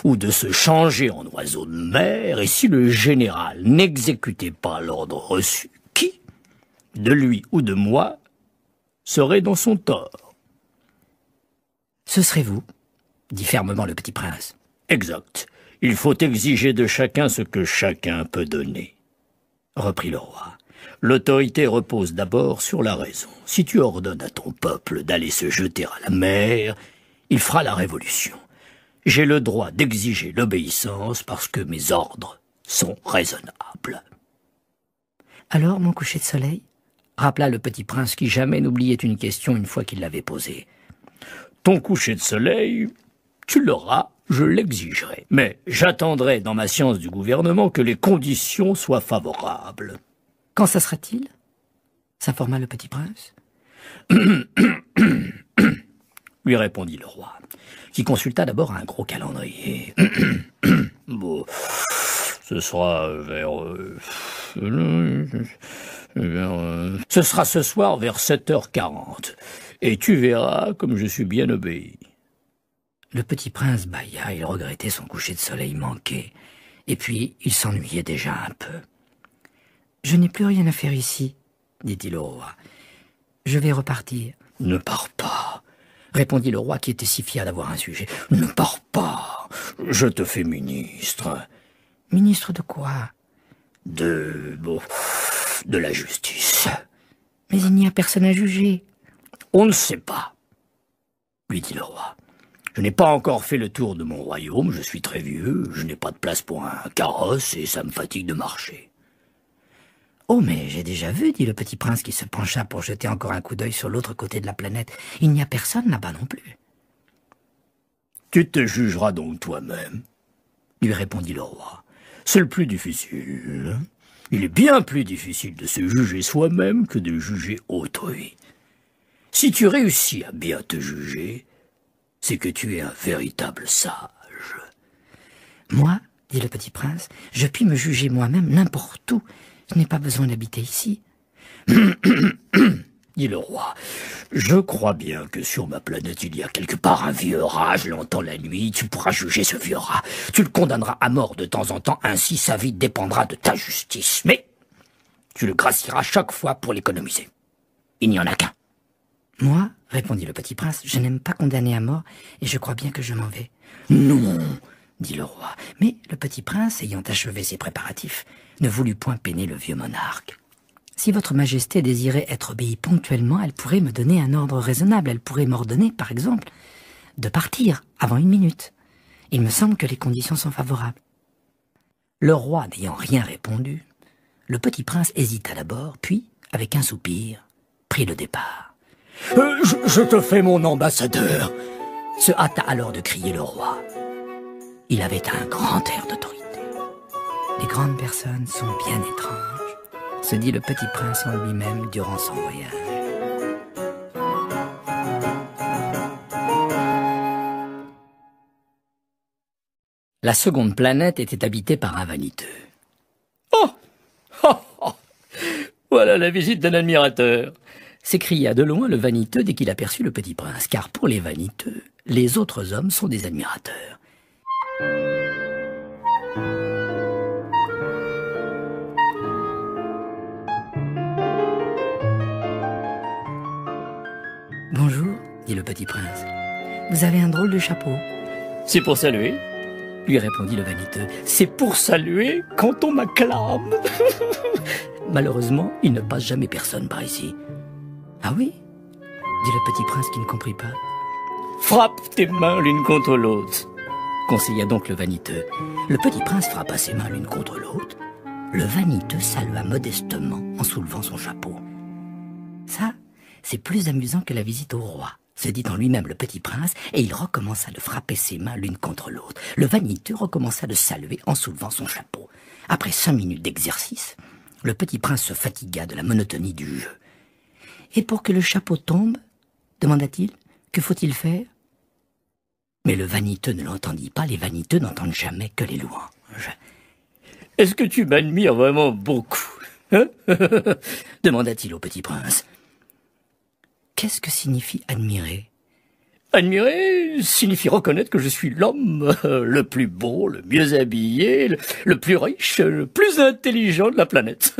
Speaker 1: ou de se changer en oiseau de mer, et si le général n'exécutait pas l'ordre reçu, qui, de lui ou de moi, serait dans son tort? Ce serait vous, dit fermement le petit prince. Exact. Il faut exiger de chacun ce que chacun peut donner, reprit le roi. L'autorité repose d'abord sur la raison. Si tu ordonnes à ton peuple d'aller se jeter à la mer, il fera la révolution. J'ai le droit d'exiger l'obéissance parce que mes ordres sont raisonnables. Alors, mon coucher de soleil, rappela le petit prince qui jamais n'oubliait une question une fois qu'il l'avait posée. Ton coucher de soleil, tu l'auras, je l'exigerai. Mais j'attendrai dans ma science du gouvernement que les conditions soient favorables. Quand ça sera-t-il ? S'informa le petit prince. Lui répondit le roi, qui consulta d'abord un gros calendrier. Bon, ce sera ce sera ce soir vers 7h40, et tu verras comme je suis bien obéi. Le petit prince bâilla, il regrettait son coucher de soleil manqué, et puis il s'ennuyait déjà un peu. « Je n'ai plus rien à faire ici, dit-il au roi. Je vais repartir. »« Ne pars pas, répondit le roi qui était si fier d'avoir un sujet. « Ne pars pas, je te fais ministre. »« Ministre de quoi ?»« De la justice. »« Mais il n'y a personne à juger. »« On ne sait pas, lui dit le roi. Je n'ai pas encore fait le tour de mon royaume, je suis très vieux, je n'ai pas de place pour un carrosse et ça me fatigue de marcher. »« Oh, mais j'ai déjà vu, dit le petit prince qui se pencha pour jeter encore un coup d'œil sur l'autre côté de la planète. Il n'y a personne là-bas non plus. »« Tu te jugeras donc toi-même, lui répondit le roi. C'est le plus difficile. Il est bien plus difficile de se juger soi-même que de juger autrui. Si tu réussis à bien te juger, c'est que tu es un véritable sage. »« Moi, dit le petit prince, je puis me juger moi-même n'importe où. Je n'ai pas besoin d'habiter ici. » dit le roi. « Je crois bien que sur ma planète il y a quelque part un vieux rat, je l'entends la nuit, tu pourras juger ce vieux rat. Tu le condamneras à mort de temps en temps, ainsi sa vie dépendra de ta justice. Mais tu le gracieras chaque fois pour l'économiser. Il n'y en a qu'un. »« Moi, répondit le petit prince, je n'aime pas condamner à mort, et je crois bien que je m'en vais. »« Non, dit le roi. » Mais le petit prince, ayant achevé ses préparatifs, ne voulut point peiner le vieux monarque. « Si votre majesté désirait être obéie ponctuellement, elle pourrait me donner un ordre raisonnable. Elle pourrait m'ordonner, par exemple, de partir avant 1 minute. Il me semble que les conditions sont favorables. » Le roi n'ayant rien répondu, le petit prince hésita d'abord, puis, avec un soupir, prit le départ. « Je te fais mon ambassadeur !» se hâta alors de crier le roi. Il avait un grand air d'autorité. « Les grandes personnes sont bien étranges, » se dit le petit prince en lui-même durant son voyage. La seconde planète était habitée par un vaniteux. « Oh, oh, oh, voilà la visite d'un admirateur !» s'écria de loin le vaniteux dès qu'il aperçut le petit prince, car pour les vaniteux, les autres hommes sont des admirateurs. « Bonjour, dit le petit prince. Vous avez un drôle de chapeau. »« C'est pour saluer, lui répondit le vaniteux. C'est pour saluer quand on m'acclame. » Malheureusement, il ne passe jamais personne par ici. « Ah oui ?» dit le petit prince qui ne comprit pas. « Frappe tes mains l'une contre l'autre, conseilla donc le vaniteux. Le petit prince frappa ses mains l'une contre l'autre. Le vaniteux salua modestement en soulevant son chapeau. Ça, c'est plus amusant que la visite au roi, se dit en lui-même le petit prince, et il recommença de frapper ses mains l'une contre l'autre. Le vaniteux recommença de saluer en soulevant son chapeau. Après 5 minutes d'exercice, le petit prince se fatigua de la monotonie du jeu. « Et pour que le chapeau tombe, demanda-t-il, que faut-il faire ?» Mais le vaniteux ne l'entendit pas, les vaniteux n'entendent jamais que les louanges. « Est-ce que tu m'admires vraiment beaucoup, hein ?» demanda-t-il au petit prince. « Qu'est-ce que signifie admirer ?»« Admirer signifie reconnaître que je suis l'homme le plus beau, le mieux habillé, le plus riche, le plus intelligent de la planète. »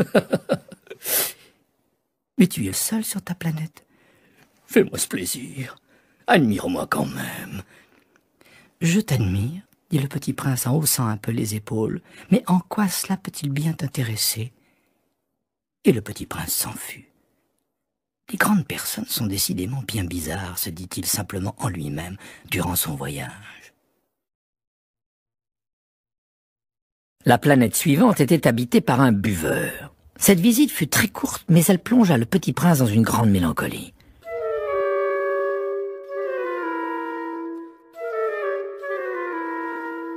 Speaker 1: Mais tu es le seul sur ta planète. Fais-moi ce plaisir. Admire-moi quand même. Je t'admire, dit le petit prince en haussant un peu les épaules. Mais en quoi cela peut-il bien t'intéresser? Et le petit prince s'en fut. Les grandes personnes sont décidément bien bizarres, se dit-il simplement en lui-même durant son voyage. La planète suivante était habitée par un buveur. Cette visite fut très courte, mais elle plongea le petit prince dans une grande mélancolie.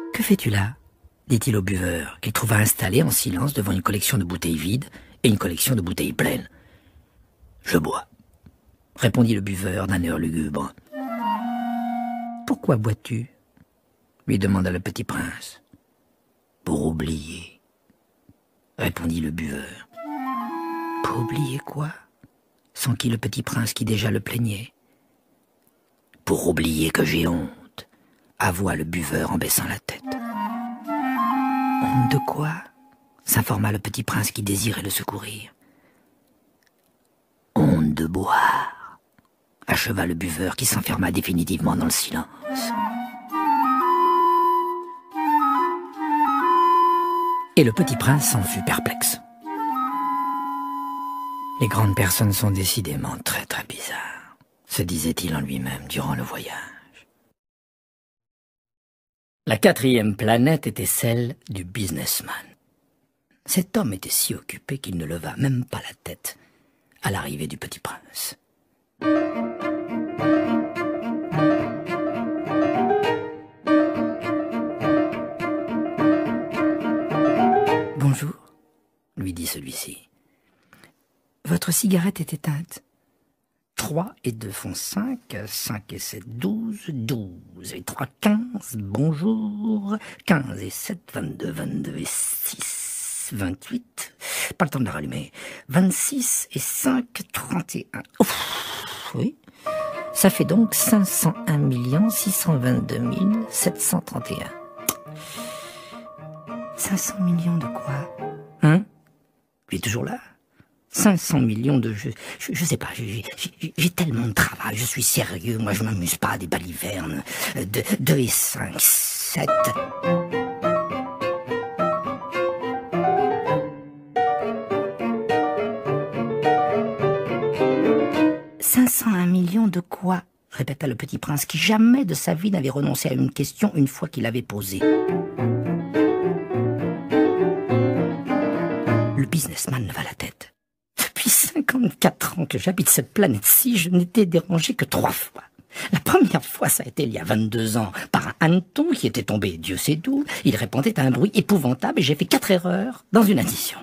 Speaker 1: « Que fais-tu là ?» dit-il au buveur, qu'il trouva installé en silence devant une collection de bouteilles vides et une collection de bouteilles pleines. « Je bois, » répondit le buveur d'un air lugubre. « Pourquoi bois-tu » lui demanda le petit prince. « Pour oublier, » répondit le buveur. « Pour oublier quoi » s'enquit le petit prince qui déjà le plaignait. « Pour oublier que j'ai honte » avoua le buveur en baissant la tête. « Honte de quoi » s'informa le petit prince qui désirait le secourir. « Honte de boire » acheva le buveur qui s'enferma définitivement dans le silence. Et le petit prince s'en fut perplexe. Les grandes personnes sont décidément très très bizarres, se disait-il en lui-même durant le voyage. La 4e planète était celle du businessman. Cet homme était si occupé qu'il ne leva même pas la tête à l'arrivée du petit prince. « Bonjour », lui dit celui-ci. « Votre cigarette est éteinte. 3 et 2 font 5, 5 et 7, 12, 12 et 3, 15, bonjour, 15 et 7, 22, 22 et 6, 28, pas le temps de la rallumer, 26 et 5, 31, ouf, oui, ça fait donc 501 622 731. 500 millions de quoi? Hein? Tu es toujours là? 500 millions de jeux. Je sais pas, j'ai tellement de travail, je suis sérieux, moi je m'amuse pas à des balivernes. 2 et 5, 7. « 501 millions de quoi ?» répéta le petit prince, qui jamais de sa vie n'avait renoncé à une question une fois qu'il l'avait posée. Le businessman leva la tête. Depuis 54 ans que j'habite cette planète-ci, je n'étais dérangé que 3 fois. La première fois, ça a été il y a 22 ans, par un hanneton qui était tombé, Dieu sait d'où. Il répondait à un bruit épouvantable et j'ai fait 4 erreurs dans une addition.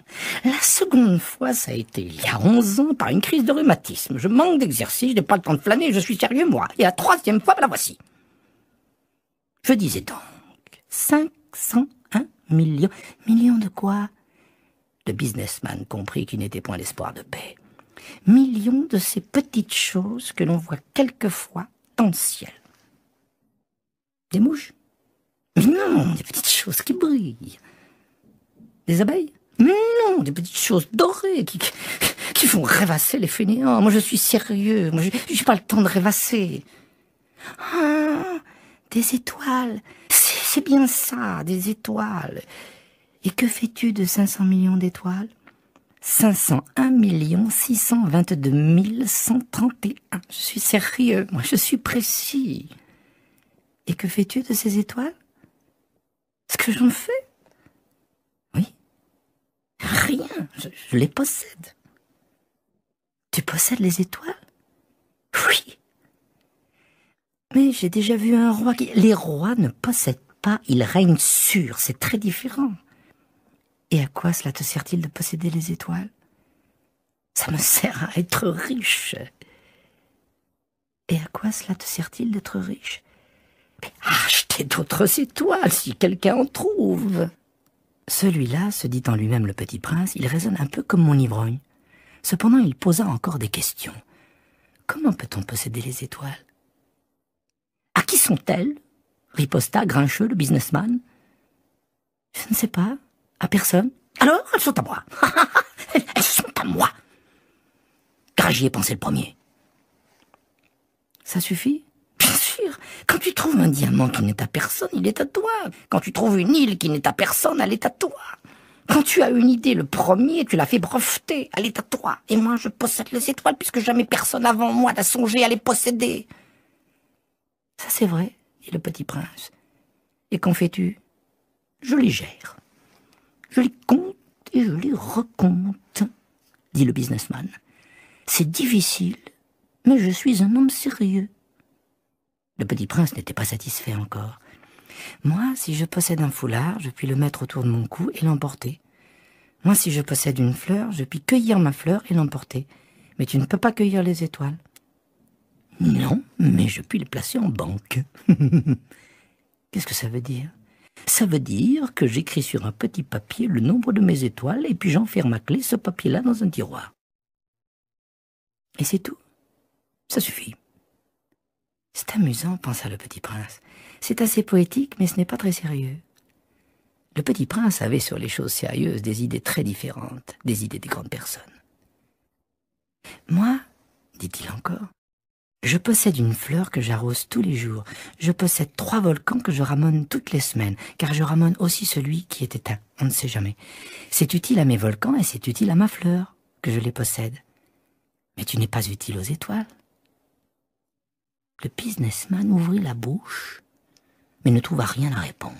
Speaker 1: La seconde fois, ça a été il y a 11 ans, par une crise de rhumatisme. Je manque d'exercice, je n'ai pas le temps de flâner, je suis sérieux, moi. Et la 3e fois, la voici. Je disais donc, 501 millions. Millions de quoi? Le businessman comprit qu'il n'était point l'espoir de paix. Millions de ces petites choses que l'on voit quelquefois dans le ciel. Des mouches? Mais non, des petites choses qui brillent. Des abeilles? Mais non, des petites choses dorées qui font rêvasser les fainéants. Moi, je suis sérieux. Moi, j'ai pas le temps de rêvasser. Ah, des étoiles. C'est bien ça, des étoiles. Et que fais-tu de 500 millions d'étoiles? 501 622 131. Je suis sérieux, moi je suis précis. Et que fais-tu de ces étoiles? Ce que j'en fais? Oui. Rien, je les possède. Tu possèdes les étoiles? Oui. Mais j'ai déjà vu un roi qui... Les rois ne possèdent pas, ils règnent sur, c'est très différent. Et à quoi cela te sert-il de posséder les étoiles? Ça me sert à être riche. Et à quoi cela te sert-il d'être riche? Mais acheter d'autres étoiles, si quelqu'un en trouve. Celui-là, se dit en lui-même le petit prince, il raisonne un peu comme mon ivrogne. Cependant, il posa encore des questions. Comment peut-on posséder les étoiles? À qui sont-elles? Riposta grincheux le businessman. Je ne sais pas. À personne. Alors, elles sont à moi. Elles sont à moi. Car j'y ai pensé le premier. Ça suffit? Bien sûr. Quand tu trouves un diamant qui n'est à personne, il est à toi. Quand tu trouves une île qui n'est à personne, elle est à toi. Quand tu as une idée le premier, tu l'as fait breveter, elle est à toi. Et moi, je possède les étoiles puisque jamais personne avant moi n'a songé à les posséder. Ça c'est vrai, dit le petit prince. Et qu'en fais-tu? Je les gère. Je les compte et je les recompte, dit le businessman. C'est difficile, mais je suis un homme sérieux. Le petit prince n'était pas satisfait encore. Moi, si je possède un foulard, je puis le mettre autour de mon cou et l'emporter. Moi, si je possède une fleur, je puis cueillir ma fleur et l'emporter. Mais tu ne peux pas cueillir les étoiles. Non, mais je puis les placer en banque. Qu'est-ce que ça veut dire? Ça veut dire que j'écris sur un petit papier le nombre de mes étoiles et puis j'enferme à clé ce papier-là dans un tiroir. Et c'est tout. Ça suffit. C'est amusant, pensa le petit prince. C'est assez poétique, mais ce n'est pas très sérieux. Le petit prince avait sur les choses sérieuses des idées très différentes des idées des grandes personnes. Moi, dit-il encore, Je possède une fleur que j'arrose tous les jours. Je possède 3 volcans que je ramone toutes les semaines, car je ramone aussi celui qui est éteint. On ne sait jamais. C'est utile à mes volcans et c'est utile à ma fleur que je les possède. Mais tu n'es pas utile aux étoiles. Le businessman ouvrit la bouche, mais ne trouva rien à répondre.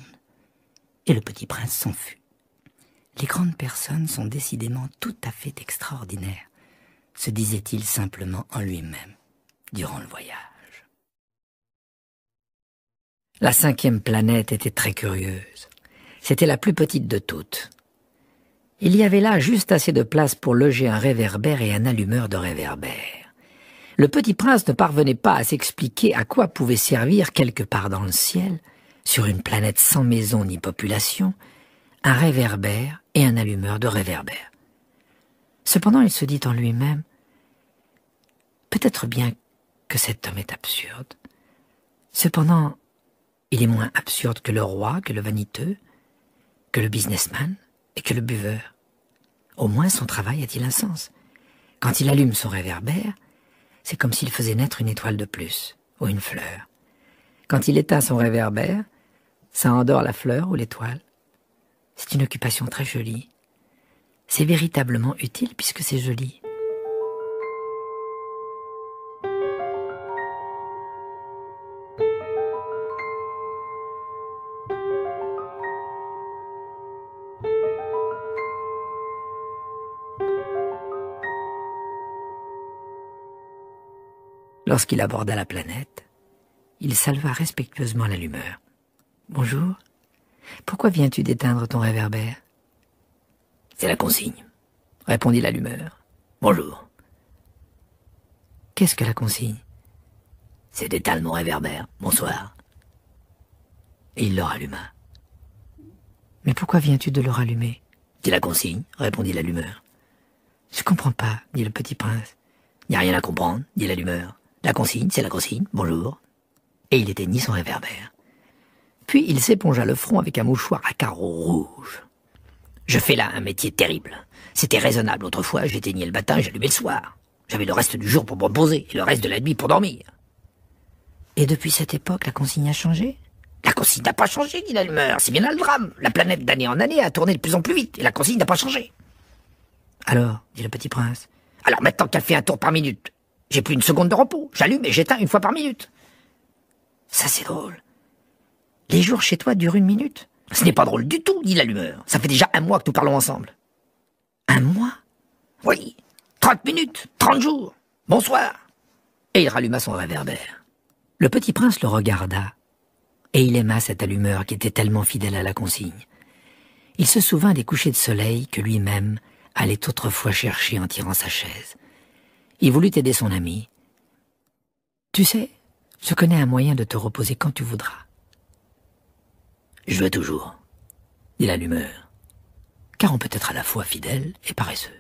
Speaker 1: Et le petit prince s'en fut. Les grandes personnes sont décidément tout à fait extraordinaires, se disait-il simplement en lui-même durant le voyage. La 5e planète était très curieuse. C'était la plus petite de toutes. Il y avait là juste assez de place pour loger un réverbère et un allumeur de réverbère. Le petit prince ne parvenait pas à s'expliquer à quoi pouvait servir quelque part dans le ciel, sur une planète sans maison ni population, un réverbère et un allumeur de réverbère. Cependant, il se dit en lui-même, peut-être bien que cet homme est absurde. Cependant, il est moins absurde que le roi, que le vaniteux, que le businessman et que le buveur. Au moins son travail a-t-il un sens. Quand il allume son réverbère, c'est comme s'il faisait naître une étoile de plus, ou une fleur. Quand il éteint son réverbère, ça endort la fleur ou l'étoile. C'est une occupation très jolie. C'est véritablement utile puisque c'est joli. Lorsqu'il aborda la planète, il salua respectueusement l'allumeur. « Bonjour, pourquoi viens-tu d'éteindre ton réverbère ?»« C'est la consigne, » répondit l'allumeur. « Bonjour. »« Qu'est-ce que la consigne ?»« C'est d'éteindre mon réverbère. Bonsoir. » Et il le ralluma. « Mais pourquoi viens-tu de le rallumer ?»« C'est la consigne, » répondit l'allumeur. « Je comprends pas, » dit le petit prince. « Il n'y a rien à comprendre, » dit l'allumeur. La consigne, c'est la consigne, bonjour. Et il éteignit son réverbère. Puis il s'épongea le front avec un mouchoir à carreaux rouges. Je fais là un métier terrible. C'était raisonnable autrefois, j'éteignais le matin et j'allumais le soir. J'avais le reste du jour pour me reposer et le reste de la nuit pour dormir. Et depuis cette époque, la consigne a changé ? La consigne n'a pas changé, dit l'allumeur. C'est bien là le drame. La planète d'année en année a tourné de plus en plus vite et la consigne n'a pas changé. Alors, dit le petit prince. Alors maintenant qu'elle fait un tour par minute, j'ai plus une seconde de repos. J'allume et j'éteins une fois par minute. Ça, c'est drôle. Les jours chez toi durent 1 minute. Ce n'est pas drôle du tout, dit l'allumeur. Ça fait déjà 1 mois que nous parlons ensemble. 1 mois ? Oui. 30 minutes, 30 jours. Bonsoir. Et il ralluma son réverbère. Le petit prince le regarda. Et il aima cet allumeur qui était tellement fidèle à la consigne. Il se souvint des couchers de soleil que lui-même allait autrefois chercher en tirant sa chaise. Il voulut aider son ami. « Tu sais, je connais un moyen de te reposer quand tu voudras. »« Je veux toujours, » dit l'allumeur, car on peut être à la fois fidèle et paresseux.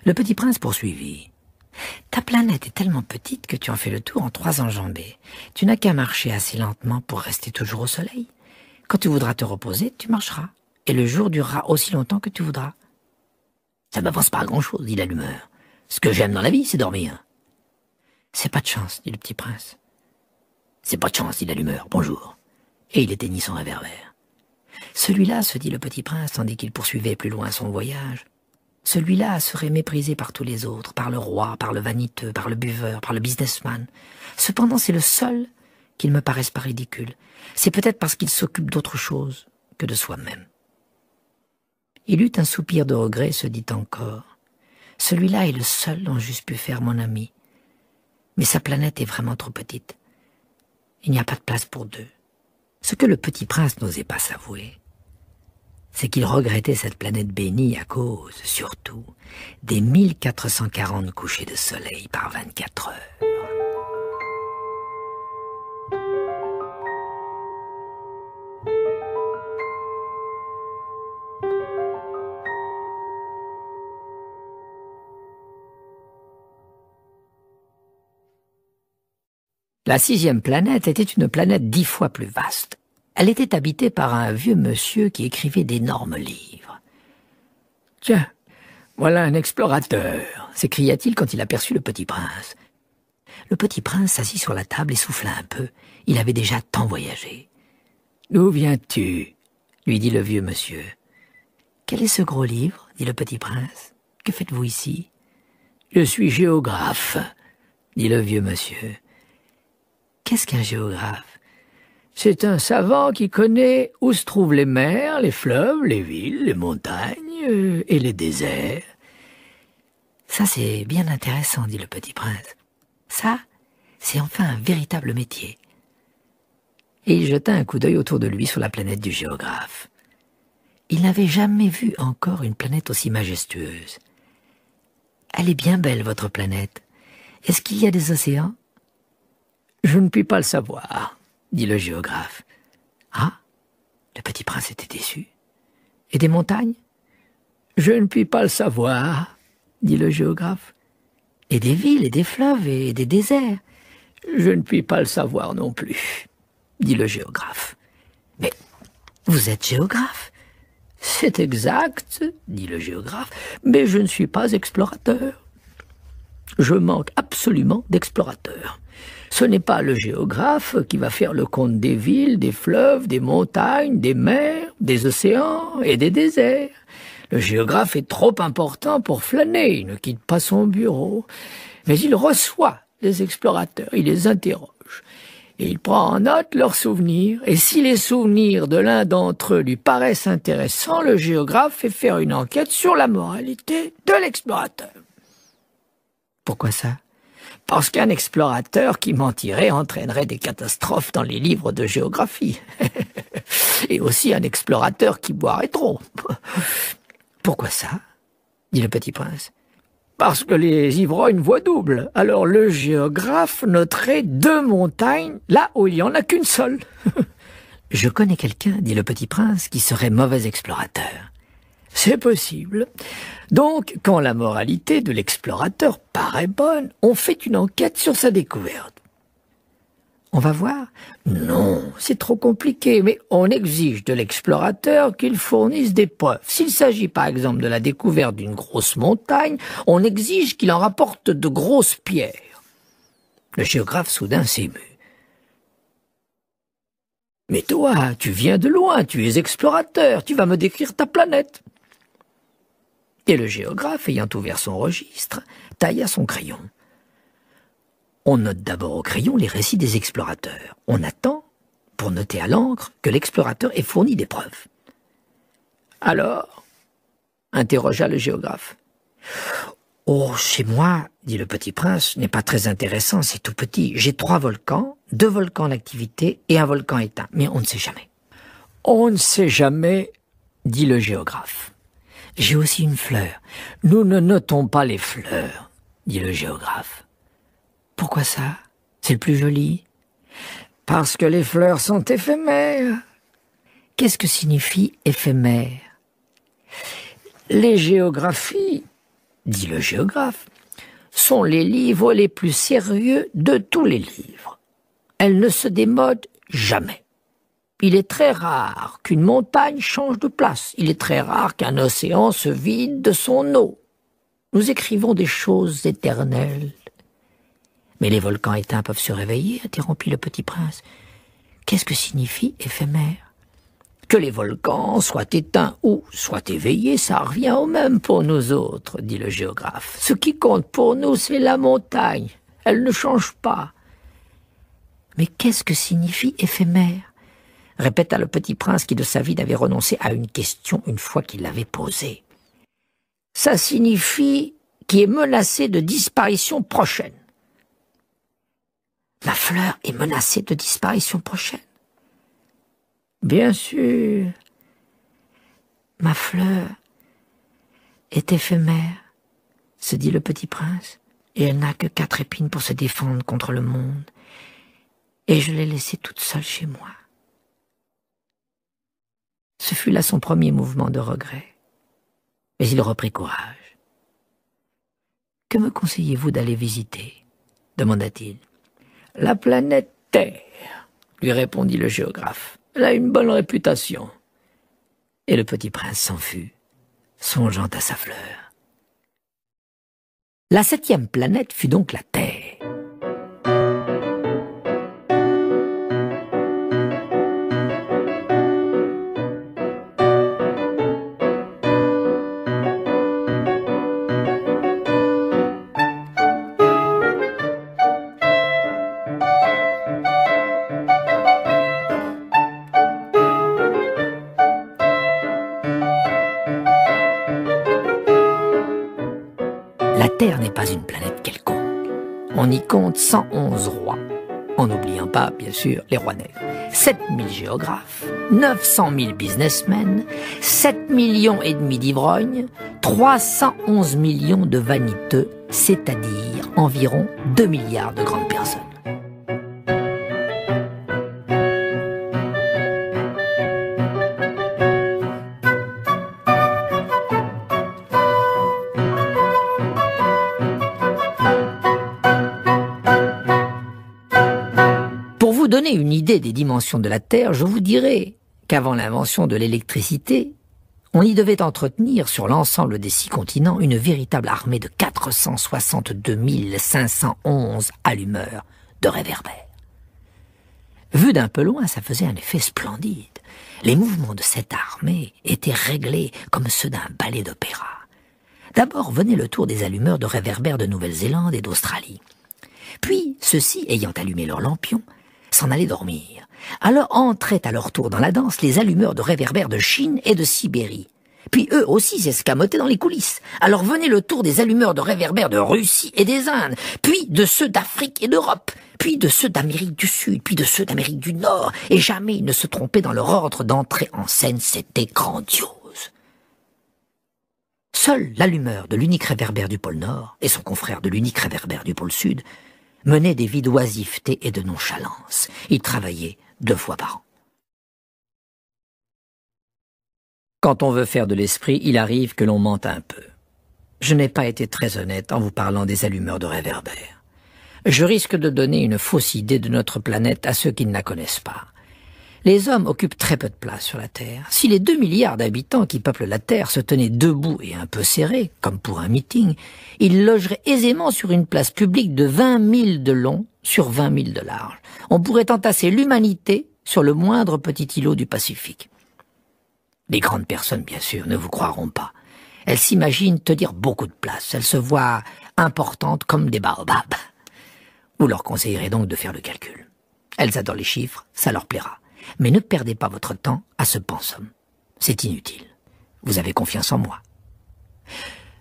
Speaker 1: Le petit prince poursuivit. « Ta planète est tellement petite que tu en fais le tour en 3 enjambées. Tu n'as qu'à marcher assez lentement pour rester toujours au soleil. Quand tu voudras te reposer, tu marcheras, et le jour durera aussi longtemps que tu voudras. »« Ça m'avance pas à grand-chose, » dit l'allumeur. Ce que j'aime dans la vie, c'est dormir. C'est pas de chance, dit le petit prince. C'est pas de chance, dit l'allumeur. Bonjour. Et il éteignit son réverbère. Celui-là, se dit le petit prince, tandis qu'il poursuivait plus loin son voyage, celui-là serait méprisé par tous les autres, par le roi, par le vaniteux, par le buveur, par le businessman. Cependant, c'est le seul qu'il me paraisse pas ridicule. C'est peut-être parce qu'il s'occupe d'autre chose que de soi-même. Il eut un soupir de regret et se dit encore. Celui-là est le seul dont j'eusse pu faire mon ami. Mais sa planète est vraiment trop petite. Il n'y a pas de place pour 2. Ce que le petit prince n'osait pas s'avouer, c'est qu'il regrettait cette planète bénie à cause, surtout, des 1440 couchers de soleil par 24 heures. La 6e planète était une planète 10 fois plus vaste. Elle était habitée par un vieux monsieur qui écrivait d'énormes livres. « Tiens, voilà un explorateur !» s'écria-t-il quand il aperçut le petit prince. Le petit prince s'assit sur la table et souffla un peu. Il avait déjà tant voyagé. « D'où viens-tu » lui dit le vieux monsieur. « Quel est ce gros livre » dit le petit prince. « Que faites-vous ici ?»« Je suis géographe » dit le vieux monsieur. « Qu'est-ce qu'un géographe ?»« C'est un savant qui connaît où se trouvent les mers, les fleuves, les villes, les montagnes et les déserts. » « Ça, c'est bien intéressant, dit le petit prince. Ça, c'est enfin un véritable métier. » Et il jeta un coup d'œil autour de lui sur la planète du géographe. Il n'avait jamais vu encore une planète aussi majestueuse. « Elle est bien belle, votre planète. Est-ce qu'il y a des océans ?»« Je ne puis pas le savoir, dit le géographe. »« Ah !» Le petit prince était déçu. « Et des montagnes ?»« Je ne puis pas le savoir, dit le géographe. « Et des villes, et des fleuves, et des déserts ?»« Je ne puis pas le savoir non plus, dit le géographe. »« Mais vous êtes géographe ?»« C'est exact, dit le géographe, mais je ne suis pas explorateur. Je manque absolument d'explorateurs. Ce n'est pas le géographe qui va faire le compte des villes, des fleuves, des montagnes, des mers, des océans et des déserts. Le géographe est trop important pour flâner, il ne quitte pas son bureau. Mais il reçoit les explorateurs, il les interroge. Et il prend en note leurs souvenirs. Et si les souvenirs de l'un d'entre eux lui paraissent intéressants, le géographe fait faire une enquête sur la moralité de l'explorateur. Pourquoi ça ? Parce qu'un explorateur qui mentirait entraînerait des catastrophes dans les livres de géographie. Et aussi un explorateur qui boirait trop. Pourquoi ça ? dit le petit prince. Parce que les ivrognes voient double. Alors le géographe noterait 2 montagnes là où il n'y en a qu'une seule. Je connais quelqu'un, dit le petit prince, qui serait mauvais explorateur. C'est possible. Donc, quand la moralité de l'explorateur paraît bonne, on fait une enquête sur sa découverte. On va voir ? Non, c'est trop compliqué, mais on exige de l'explorateur qu'il fournisse des preuves. S'il s'agit par exemple de la découverte d'une grosse montagne, on exige qu'il en rapporte de grosses pierres. Le géographe soudain s'émeut. Mais toi, tu viens de loin, tu es explorateur, tu vas me décrire ta planète. Et le géographe, ayant ouvert son registre, tailla son crayon. On note d'abord au crayon les récits des explorateurs. On attend, pour noter à l'encre, que l'explorateur ait fourni des preuves. « Alors ?» interrogea le géographe. « Oh, chez moi, dit le petit prince, n'est pas très intéressant, c'est tout petit. J'ai 3 volcans, 2 volcans en activité et un volcan éteint, mais on ne sait jamais. »« On ne sait jamais, dit le géographe. »« J'ai aussi une fleur. Nous ne notons pas les fleurs, dit le géographe. » Pourquoi ça ? C'est le plus joli. Parce que les fleurs sont éphémères. Qu'est-ce que signifie éphémère ? Les géographies, dit le géographe, sont les livres les plus sérieux de tous les livres. Elles ne se démodent jamais. Il est très rare qu'une montagne change de place. Il est très rare qu'un océan se vide de son eau. Nous écrivons des choses éternelles. « Mais les volcans éteints peuvent se réveiller » interrompit le petit prince. « Qu'est-ce que signifie éphémère ?»« Que les volcans soient éteints ou soient éveillés, ça revient au même pour nous autres, dit le géographe. Ce qui compte pour nous, c'est la montagne. Elle ne change pas. »« Mais qu'est-ce que signifie éphémère ?» répéta le petit prince qui de sa vie n'avait renoncé à une question une fois qu'il l'avait posée. « Ça signifie qui est menacé de disparition prochaine. » Ma fleur est menacée de disparition prochaine. Bien sûr. Ma fleur est éphémère, se dit le petit prince, et elle n'a que 4 épines pour se défendre contre le monde. Et je l'ai laissée toute seule chez moi. Ce fut là son premier mouvement de regret. Mais il reprit courage. Que me conseillez-vous d'aller visiter ? Demanda-t-il. La planète Terre, lui répondit le géographe. Elle a une bonne réputation. Et le petit prince s'en fut, songeant à sa fleur. La 7e planète fut donc la Terre. Terre n'est pas une planète quelconque. On y compte 111 rois, en n'oubliant pas, bien sûr, les rois nègres. 7000 géographes, 900 000 businessmen, 7 millions et demi d'ivrognes, 311 millions de vaniteux, c'est-à-dire environ 2 milliards de grandes personnes. Pour vous donner une idée des dimensions de la Terre, je vous dirai qu'avant l'invention de l'électricité, on y devait entretenir sur l'ensemble des 6 continents une véritable armée de 462 511 allumeurs de réverbères. Vu d'un peu loin, ça faisait un effet splendide. Les mouvements de cette armée étaient réglés comme ceux d'un ballet d'opéra. D'abord venait le tour des allumeurs de réverbères de Nouvelle-Zélande et d'Australie. Puis, ceux-ci, ayant allumé leurs lampions, s'en allaient dormir. Alors entraient à leur tour dans la danse les allumeurs de réverbères de Chine et de Sibérie. Puis eux aussi s'escamotaient dans les coulisses. Alors venait le tour des allumeurs de réverbères de Russie et des Indes, puis de ceux d'Afrique et d'Europe, puis de ceux d'Amérique du Sud, puis de ceux d'Amérique du Nord, et jamais ils ne se trompaient dans leur ordre d'entrée en scène, c'était grandiose. Seul l'allumeur de l'unique réverbère du pôle Nord et son confrère de l'unique réverbère du pôle Sud menaient des vies d'oisiveté et de nonchalance. Ils travaillaient 2 fois par an. Quand on veut faire de l'esprit, il arrive que l'on mente un peu. Je n'ai pas été très honnête en vous parlant des allumeurs de réverbères. Je risque de donner une fausse idée de notre planète à ceux qui ne la connaissent pas. Les hommes occupent très peu de place sur la Terre. Si les 2 milliards d'habitants qui peuplent la Terre se tenaient debout et un peu serrés, comme pour un meeting, ils logeraient aisément sur une place publique de 20 000 de long sur 20 000 de large. On pourrait entasser l'humanité sur le moindre petit îlot du Pacifique. Les grandes personnes, bien sûr, ne vous croiront pas. Elles s'imaginent tenir beaucoup de place. Elles se voient importantes comme des baobabs. Vous leur conseillerez donc de faire le calcul. Elles adorent les chiffres, ça leur plaira. Mais ne perdez pas votre temps à ce pensum. C'est inutile. Vous avez confiance en moi.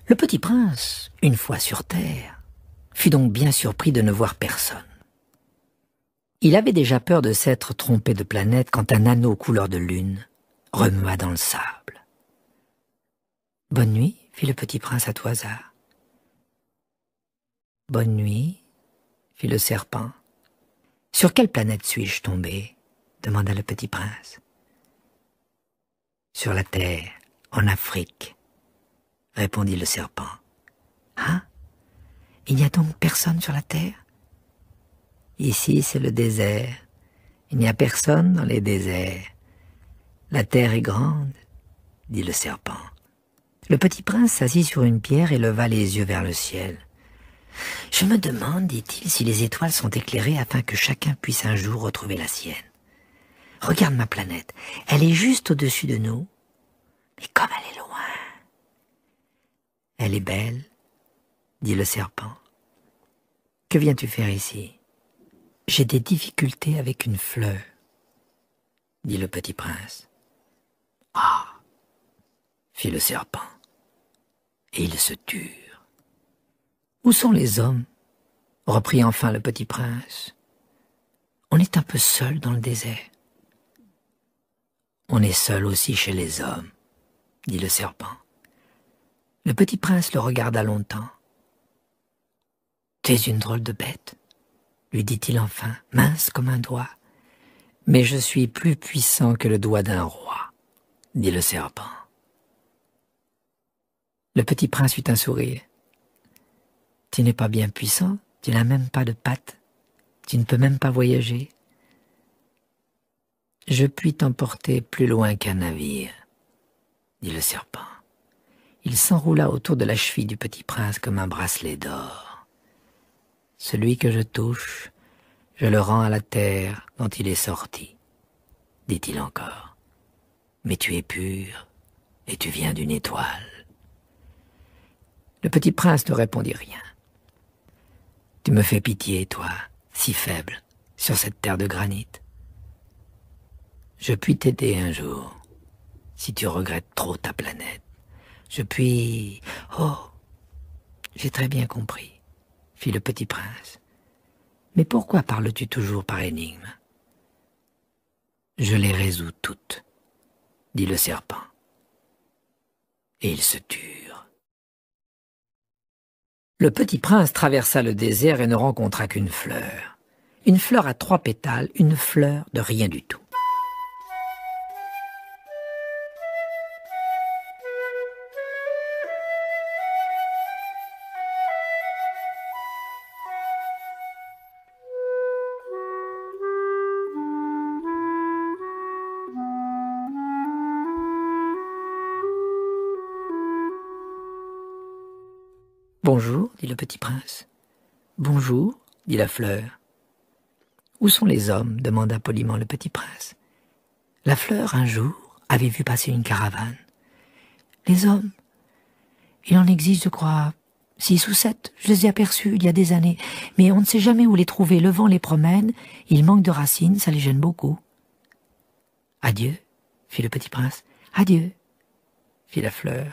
Speaker 1: Le petit prince, une fois sur Terre, fut donc bien surpris de ne voir personne. Il avait déjà peur de s'être trompé de planète quand un anneau couleur de lune remua dans le sable. « Bonne nuit, fit le petit prince à tout hasard. « Bonne nuit, fit le serpent. « Sur quelle planète suis-je tombé ?» demanda le petit prince. « Sur la Terre, en Afrique, » répondit le serpent. « Ah, il n'y a donc personne sur la Terre ?»« Ici, c'est le désert. Il n'y a personne dans les déserts. La Terre est grande, » dit le serpent. Le petit prince s'assit sur une pierre et leva les yeux vers le ciel. « Je me demande, dit-il, si les étoiles sont éclairées afin que chacun puisse un jour retrouver la sienne. Regarde ma planète, elle est juste au-dessus de nous, mais comme elle est loin. »« Elle est belle, » dit le serpent. « Que viens-tu faire ici ? » ?»« J'ai des difficultés avec une fleur, » dit le petit prince. « Ah !» fit le serpent, et ils se turent. « Où sont les hommes ?» reprit enfin le petit prince. « On est un peu seul dans le désert. »« On est seul aussi chez les hommes, » dit le serpent. Le petit prince le regarda longtemps. « Tu es une drôle de bête, » lui dit-il enfin, mince comme un doigt. « Mais je suis plus puissant que le doigt d'un roi, » dit le serpent. Le petit prince eut un sourire. « Tu n'es pas bien puissant, tu n'as même pas de pattes, tu ne peux même pas voyager. »« Je puis t'emporter plus loin qu'un navire, » dit le serpent. Il s'enroula autour de la cheville du petit prince comme un bracelet d'or. « Celui que je touche, je le rends à la terre dont il est sorti, » dit-il encore. « Mais tu es pur et tu viens d'une étoile. » Le petit prince ne répondit rien. « Tu me fais pitié, toi, si faible, sur cette terre de granit. Je puis t'aider un jour, si tu regrettes trop ta planète. Je puis... Oh, J'ai très bien compris, fit le petit prince. Mais pourquoi parles-tu toujours par énigme? Je les résous toutes, dit le serpent. Et ils se turent. Le petit prince traversa le désert et ne rencontra qu'une fleur. Une fleur à 3 pétales, une fleur de rien du tout. Bonjour, dit le petit prince. Bonjour, dit la fleur. Où sont les hommes? Demanda poliment le petit prince. La fleur, un jour, avait vu passer une caravane. Les hommes? Il en existe, je crois, 6 ou 7. Je les ai aperçus il y a des années. Mais on ne sait jamais où les trouver. Le vent les promène. Ils manquent de racines, ça les gêne beaucoup. Adieu, fit le petit prince. Adieu, fit la fleur.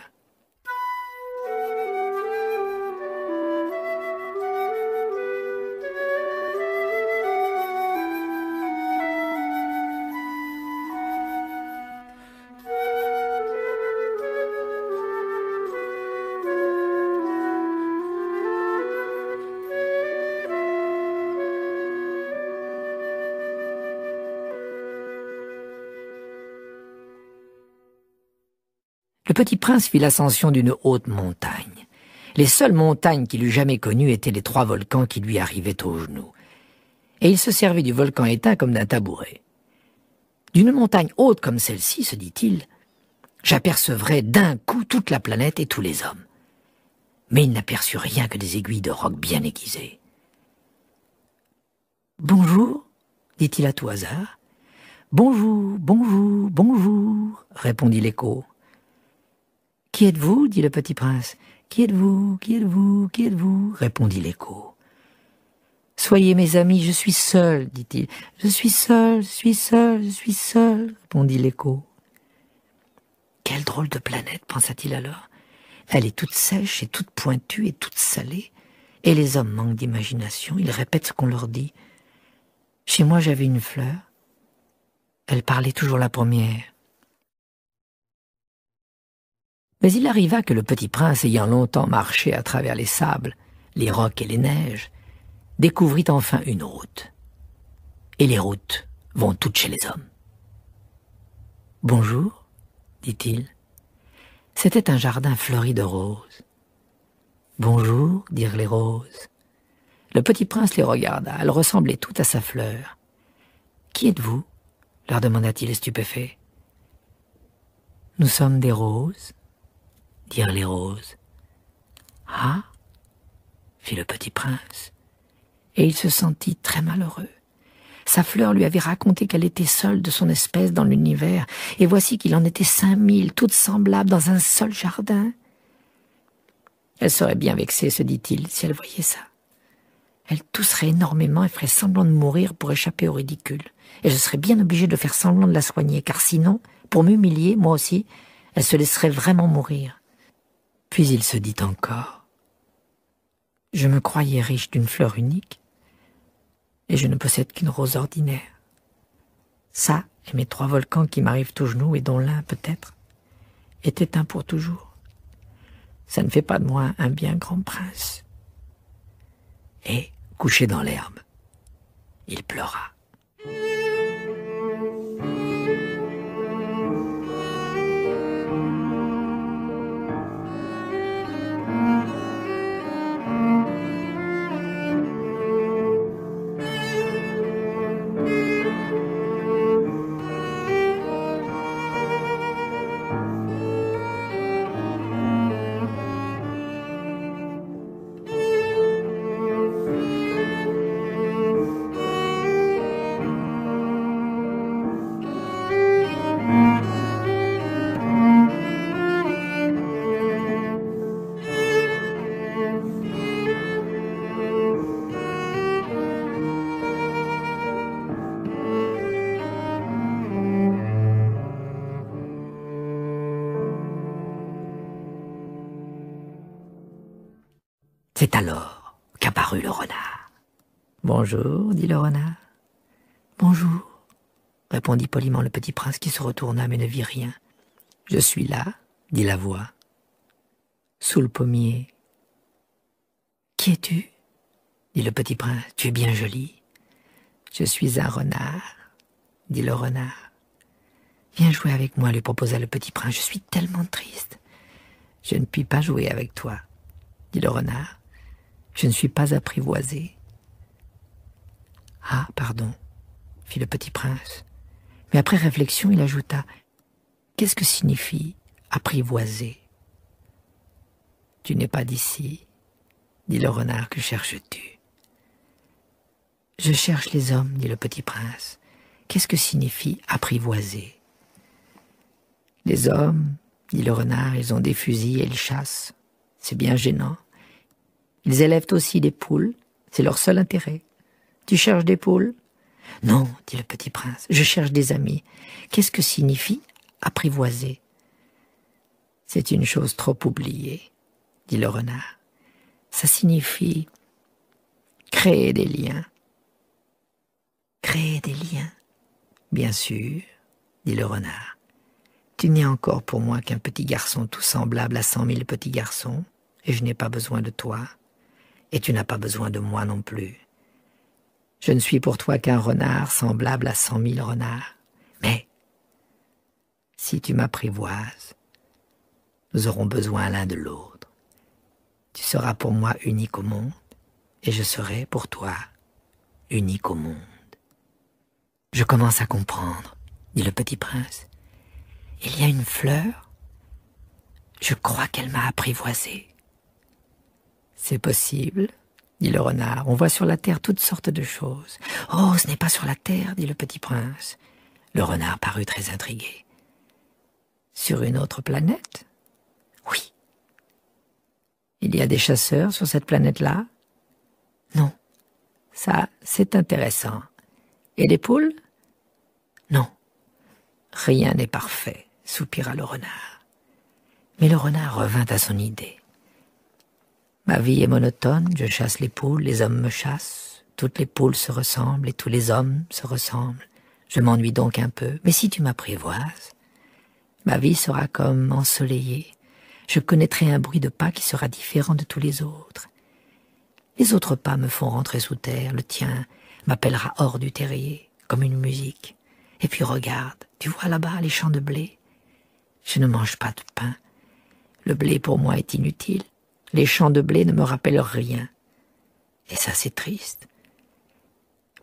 Speaker 1: Le petit prince fit l'ascension d'une haute montagne. Les seules montagnes qu'il eût jamais connues étaient les 3 volcans qui lui arrivaient aux genoux. Et il se servait du volcan éteint comme d'un tabouret. D'une montagne haute comme celle-ci, se dit-il, j'apercevrais d'un coup toute la planète et tous les hommes. Mais il n'aperçut rien que des aiguilles de roc bien aiguisées. « Bonjour, dit-il à tout hasard. « Bonjour, bonjour, bonjour, répondit l'écho. « Qui êtes-vous? Dit le petit prince. « Qui êtes-vous? Qui êtes-vous? Qui êtes-vous? Répondit l'écho. « Soyez mes amis, je suis seul, dit-il. « Je suis seul, je suis seul, je suis seul, répondit l'écho. « Quelle drôle de planète, pensa-t-il alors. Elle est toute sèche et toute pointue et toute salée. Et les hommes manquent d'imagination, ils répètent ce qu'on leur dit. Chez moi, j'avais une fleur. Elle parlait toujours la première. » Mais il arriva que le petit prince, ayant longtemps marché à travers les sables, les rocs et les neiges, découvrit enfin une route. Et les routes vont toutes chez les hommes. « Bonjour, dit-il. C'était un jardin fleuri de roses. « Bonjour, dirent les roses. Le petit prince les regarda, elles ressemblaient toutes à sa fleur. « Qui êtes-vous » leur demanda-t-il stupéfait. « Nous sommes des roses, dirent les roses. « Ah » fit le petit prince, et il se sentit très malheureux. Sa fleur lui avait raconté qu'elle était seule de son espèce dans l'univers, et voici qu'il en était 5000, toutes semblables dans un seul jardin. Elle serait bien vexée, se dit-il, si elle voyait ça. Elle tousserait énormément et ferait semblant de mourir pour échapper au ridicule. Et je serais bien obligé de faire semblant de la soigner, car sinon, pour m'humilier, moi aussi, elle se laisserait vraiment mourir. Puis il se dit encore, « Je me croyais riche d'une fleur unique, et je ne possède qu'une rose ordinaire. Ça et mes 3 volcans qui m'arrivent aux genoux et dont l'un, peut-être, est éteint pour toujours. Ça ne fait pas de moi un bien grand prince. » Et, couché dans l'herbe, il pleura. C'est alors qu'apparut le renard. « Bonjour, dit le renard. « Bonjour, répondit poliment le petit prince qui se retourna mais ne vit rien. « Je suis là, dit la voix, sous le pommier. »« Qui es-tu » dit le petit prince. « Tu es bien joli. »« Je suis un renard, dit le renard. »« Viens jouer avec moi, lui proposa le petit prince. Je suis tellement triste. »« Je ne puis pas jouer avec toi, dit le renard. Je ne suis pas apprivoisé. »« Ah, pardon, fit le petit prince. Mais après réflexion, il ajouta « Qu'est-ce que signifie apprivoiser ?»« Tu n'es pas d'ici, dit le renard, que cherches-tu ?»« Je cherche les hommes, dit le petit prince. Qu'est-ce que signifie apprivoiser ?»« Les hommes, dit le renard, ils ont des fusils et ils chassent. C'est bien gênant. Ils élèvent aussi des poules, c'est leur seul intérêt. Tu cherches des poules ? Non, dit le petit prince, je cherche des amis. Qu'est-ce que signifie apprivoiser ? C'est une chose trop oubliée, dit le renard. Ça signifie créer des liens. Créer des liens ? Bien sûr, dit le renard. Tu n'es encore pour moi qu'un petit garçon tout semblable à 100 000 petits garçons, et je n'ai pas besoin de toi, et tu n'as pas besoin de moi non plus. Je ne suis pour toi qu'un renard semblable à 100 000 renards. Mais, si tu m'apprivoises, nous aurons besoin l'un de l'autre. Tu seras pour moi unique au monde, et je serai pour toi unique au monde. Je commence à comprendre, dit le petit prince. Il y a une fleur, je crois qu'elle m'a apprivoisé. C'est possible, dit le renard, on voit sur la terre toutes sortes de choses. Oh, ce n'est pas sur la terre, dit le petit prince. Le renard parut très intrigué. Sur une autre planète ? Oui. Il y a des chasseurs sur cette planète-là ? Non. Ça, c'est intéressant. Et les poules ? Non. Rien n'est parfait, soupira le renard. Mais le renard revint à son idée. Ma vie est monotone, je chasse les poules, les hommes me chassent, toutes les poules se ressemblent et tous les hommes se ressemblent. Je m'ennuie donc un peu, mais si tu m'apprivoises, ma vie sera comme ensoleillée. Je connaîtrai un bruit de pas qui sera différent de tous les autres. Les autres pas me font rentrer sous terre, le tien m'appellera hors du terrier, comme une musique. Et puis regarde, tu vois là-bas les champs de blé. Je ne mange pas de pain. Le blé pour moi est inutile. Les champs de blé ne me rappellent rien. Et ça, c'est triste.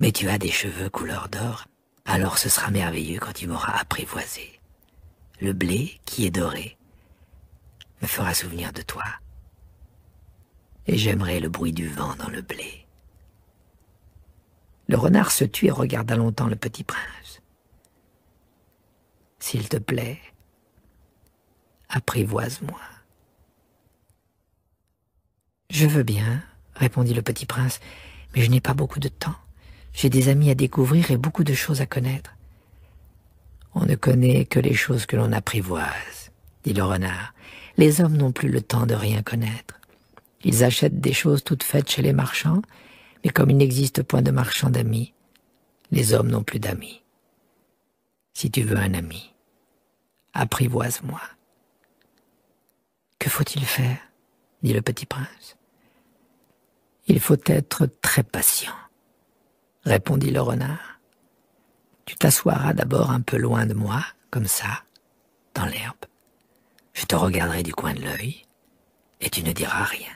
Speaker 1: Mais tu as des cheveux couleur d'or, alors ce sera merveilleux quand tu m'auras apprivoisé. Le blé, qui est doré, me fera souvenir de toi. Et j'aimerais le bruit du vent dans le blé. Le renard se tut et regarda longtemps le petit prince. S'il te plaît, apprivoise-moi. Je veux bien, répondit le petit prince, mais je n'ai pas beaucoup de temps. J'ai des amis à découvrir et beaucoup de choses à connaître. On ne connaît que les choses que l'on apprivoise, dit le renard. Les hommes n'ont plus le temps de rien connaître. Ils achètent des choses toutes faites chez les marchands, mais comme il n'existe point de marchands d'amis, les hommes n'ont plus d'amis. Si tu veux un ami, apprivoise-moi. Que faut-il faire ? Dit le petit prince. Il faut être très patient, répondit le renard. Tu t'assoiras d'abord un peu loin de moi, comme ça, dans l'herbe. Je te regarderai du coin de l'œil, et tu ne diras rien.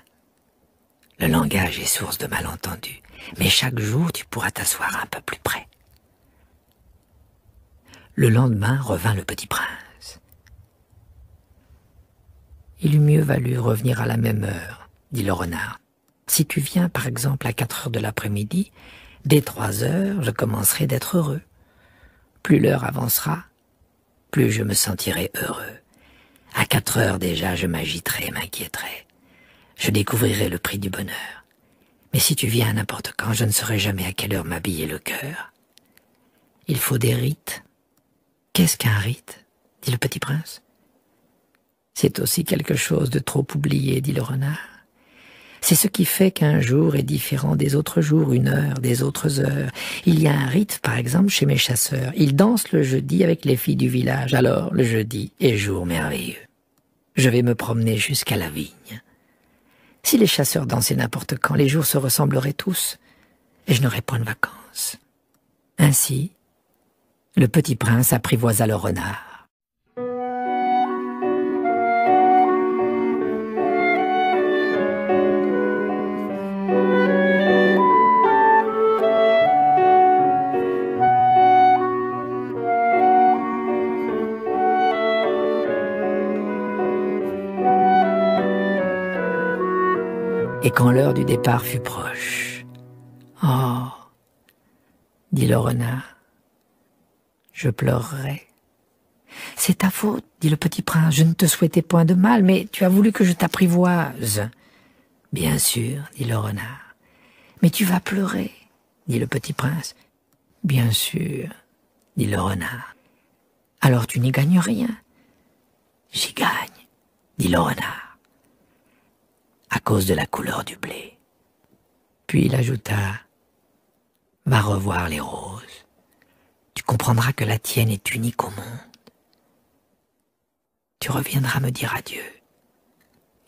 Speaker 1: Le langage est source de malentendus, mais chaque jour tu pourras t'asseoir un peu plus près. Le lendemain revint le petit prince. Il eût mieux valu revenir à la même heure, dit le renard. Si tu viens par exemple à 4 heures de l'après-midi, dès 3 heures je commencerai d'être heureux. Plus l'heure avancera, plus je me sentirai heureux. À 4 heures déjà je m'agiterai et m'inquiéterai. Je découvrirai le prix du bonheur. Mais si tu viens à n'importe quand, je ne saurai jamais à quelle heure m'habiller le cœur. Il faut des rites. Qu'est-ce qu'un rite ? Dit le petit prince. C'est aussi quelque chose de trop oublié, dit le renard. C'est ce qui fait qu'un jour est différent des autres jours, une heure des autres heures. Il y a un rite, par exemple, chez mes chasseurs. Ils dansent le jeudi avec les filles du village. Alors, le jeudi est jour merveilleux. Je vais me promener jusqu'à la vigne. Si les chasseurs dansaient n'importe quand, les jours se ressembleraient tous, et je n'aurais point de vacances. Ainsi, le petit prince apprivoisa le renard. Et quand l'heure du départ fut proche, « Oh !» dit le renard, « je pleurerai. »« C'est ta faute, » dit le petit prince, « je ne te souhaitais point de mal, mais tu as voulu que je t'apprivoise. »« Bien sûr, » dit le renard. « Mais tu vas pleurer, » dit le petit prince. « Bien sûr, » dit le renard. « Alors tu n'y gagnes rien. »« J'y gagne, » dit le renard. À cause de la couleur du blé. Puis il ajouta, « Va revoir les roses. Tu comprendras que la tienne est unique au monde. Tu reviendras me dire adieu,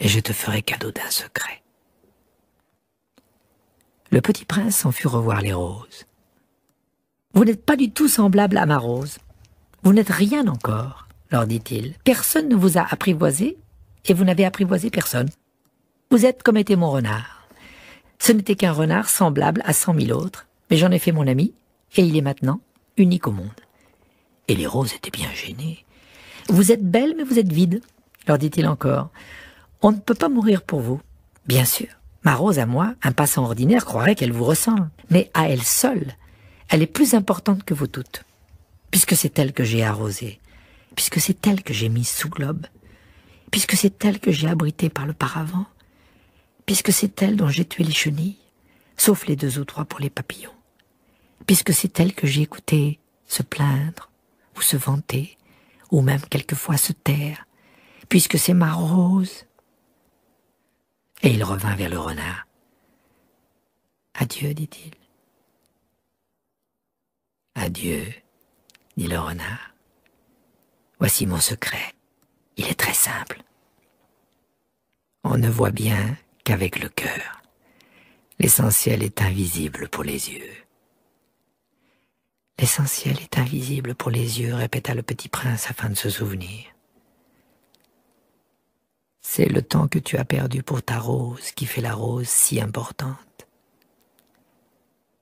Speaker 1: et je te ferai cadeau d'un secret. » Le petit prince s'en fut revoir les roses. « Vous n'êtes pas du tout semblable à ma rose. Vous n'êtes rien encore, leur dit-il. Personne ne vous a apprivoisé, et vous n'avez apprivoisé personne. Vous êtes comme était mon renard. Ce n'était qu'un renard semblable à 100 000 autres, mais j'en ai fait mon ami, et il est maintenant unique au monde. » Et les roses étaient bien gênées. « Vous êtes belle, mais vous êtes vide, leur dit-il encore. On ne peut pas mourir pour vous. Bien sûr, ma rose à moi, un passant ordinaire croirait qu'elle vous ressemble, mais à elle seule, elle est plus importante que vous toutes, puisque c'est elle que j'ai arrosée, puisque c'est elle que j'ai mise sous globe, puisque c'est elle que j'ai abritée par le paravent, puisque c'est elle dont j'ai tué les chenilles, sauf les 2 ou 3 pour les papillons, puisque c'est elle que j'ai écouté se plaindre, ou se vanter, ou même quelquefois se taire, puisque c'est ma rose. » Et il revint vers le renard. « Adieu, dit-il. »« Adieu, dit le renard. Voici mon secret. Il est très simple. On ne voit bien qu'avec le cœur. L'essentiel est invisible pour les yeux. »« L'essentiel est invisible pour les yeux, » répéta le petit prince afin de se souvenir. « C'est le temps que tu as perdu pour ta rose qui fait la rose si importante. »«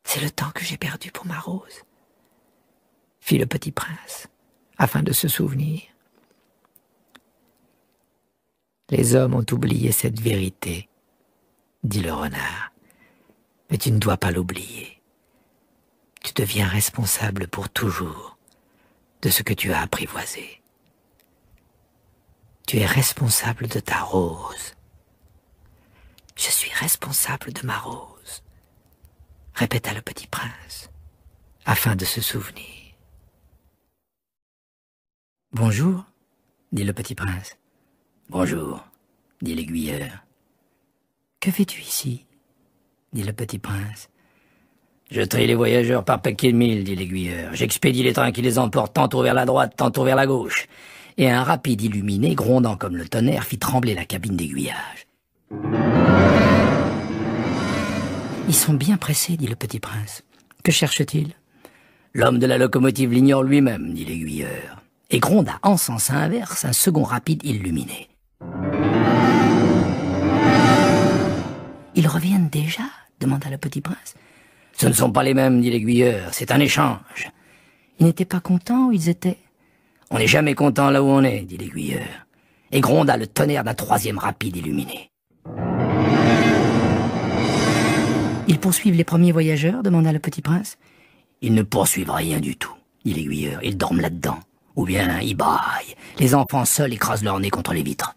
Speaker 1: C'est le temps que j'ai perdu pour ma rose, » fit le petit prince, afin de se souvenir. « Les hommes ont oublié cette vérité, » dit le renard, « mais tu ne dois pas l'oublier. Tu deviens responsable pour toujours de ce que tu as apprivoisé. Tu es responsable de ta rose. »« Je suis responsable de ma rose, » répéta le petit prince, afin de se souvenir. « Bonjour, » dit le petit prince. « Bonjour, » dit l'aiguilleur. « Que fais-tu ici ?» dit le petit prince. « Je trie les voyageurs par paquet de mille, » dit l'aiguilleur. « J'expédie les trains qui les emportent tantôt vers la droite, tantôt vers la gauche. » Et un rapide illuminé, grondant comme le tonnerre, fit trembler la cabine d'aiguillage. « Ils sont bien pressés, » dit le petit prince. « Que cherche-t-il ?»« L'homme de la locomotive l'ignore lui-même, » dit l'aiguilleur, et gronda en sens inverse un second rapide illuminé. « Ils reviennent déjà ?» demanda le petit prince. « Ce ne sont pas les mêmes, » dit l'aiguilleur, « c'est un échange. » Ils n'étaient pas contents où ils étaient. « On n'est jamais content là où on est, » dit l'aiguilleur, et gronda le tonnerre d'un 3e rapide illuminé. « Ils poursuivent les premiers voyageurs ?» demanda le petit prince. « Ils ne poursuivent rien du tout, » dit l'aiguilleur, « ils dorment là-dedans, ou bien ils bâillent. Les enfants seuls écrasent leur nez contre les vitres. »«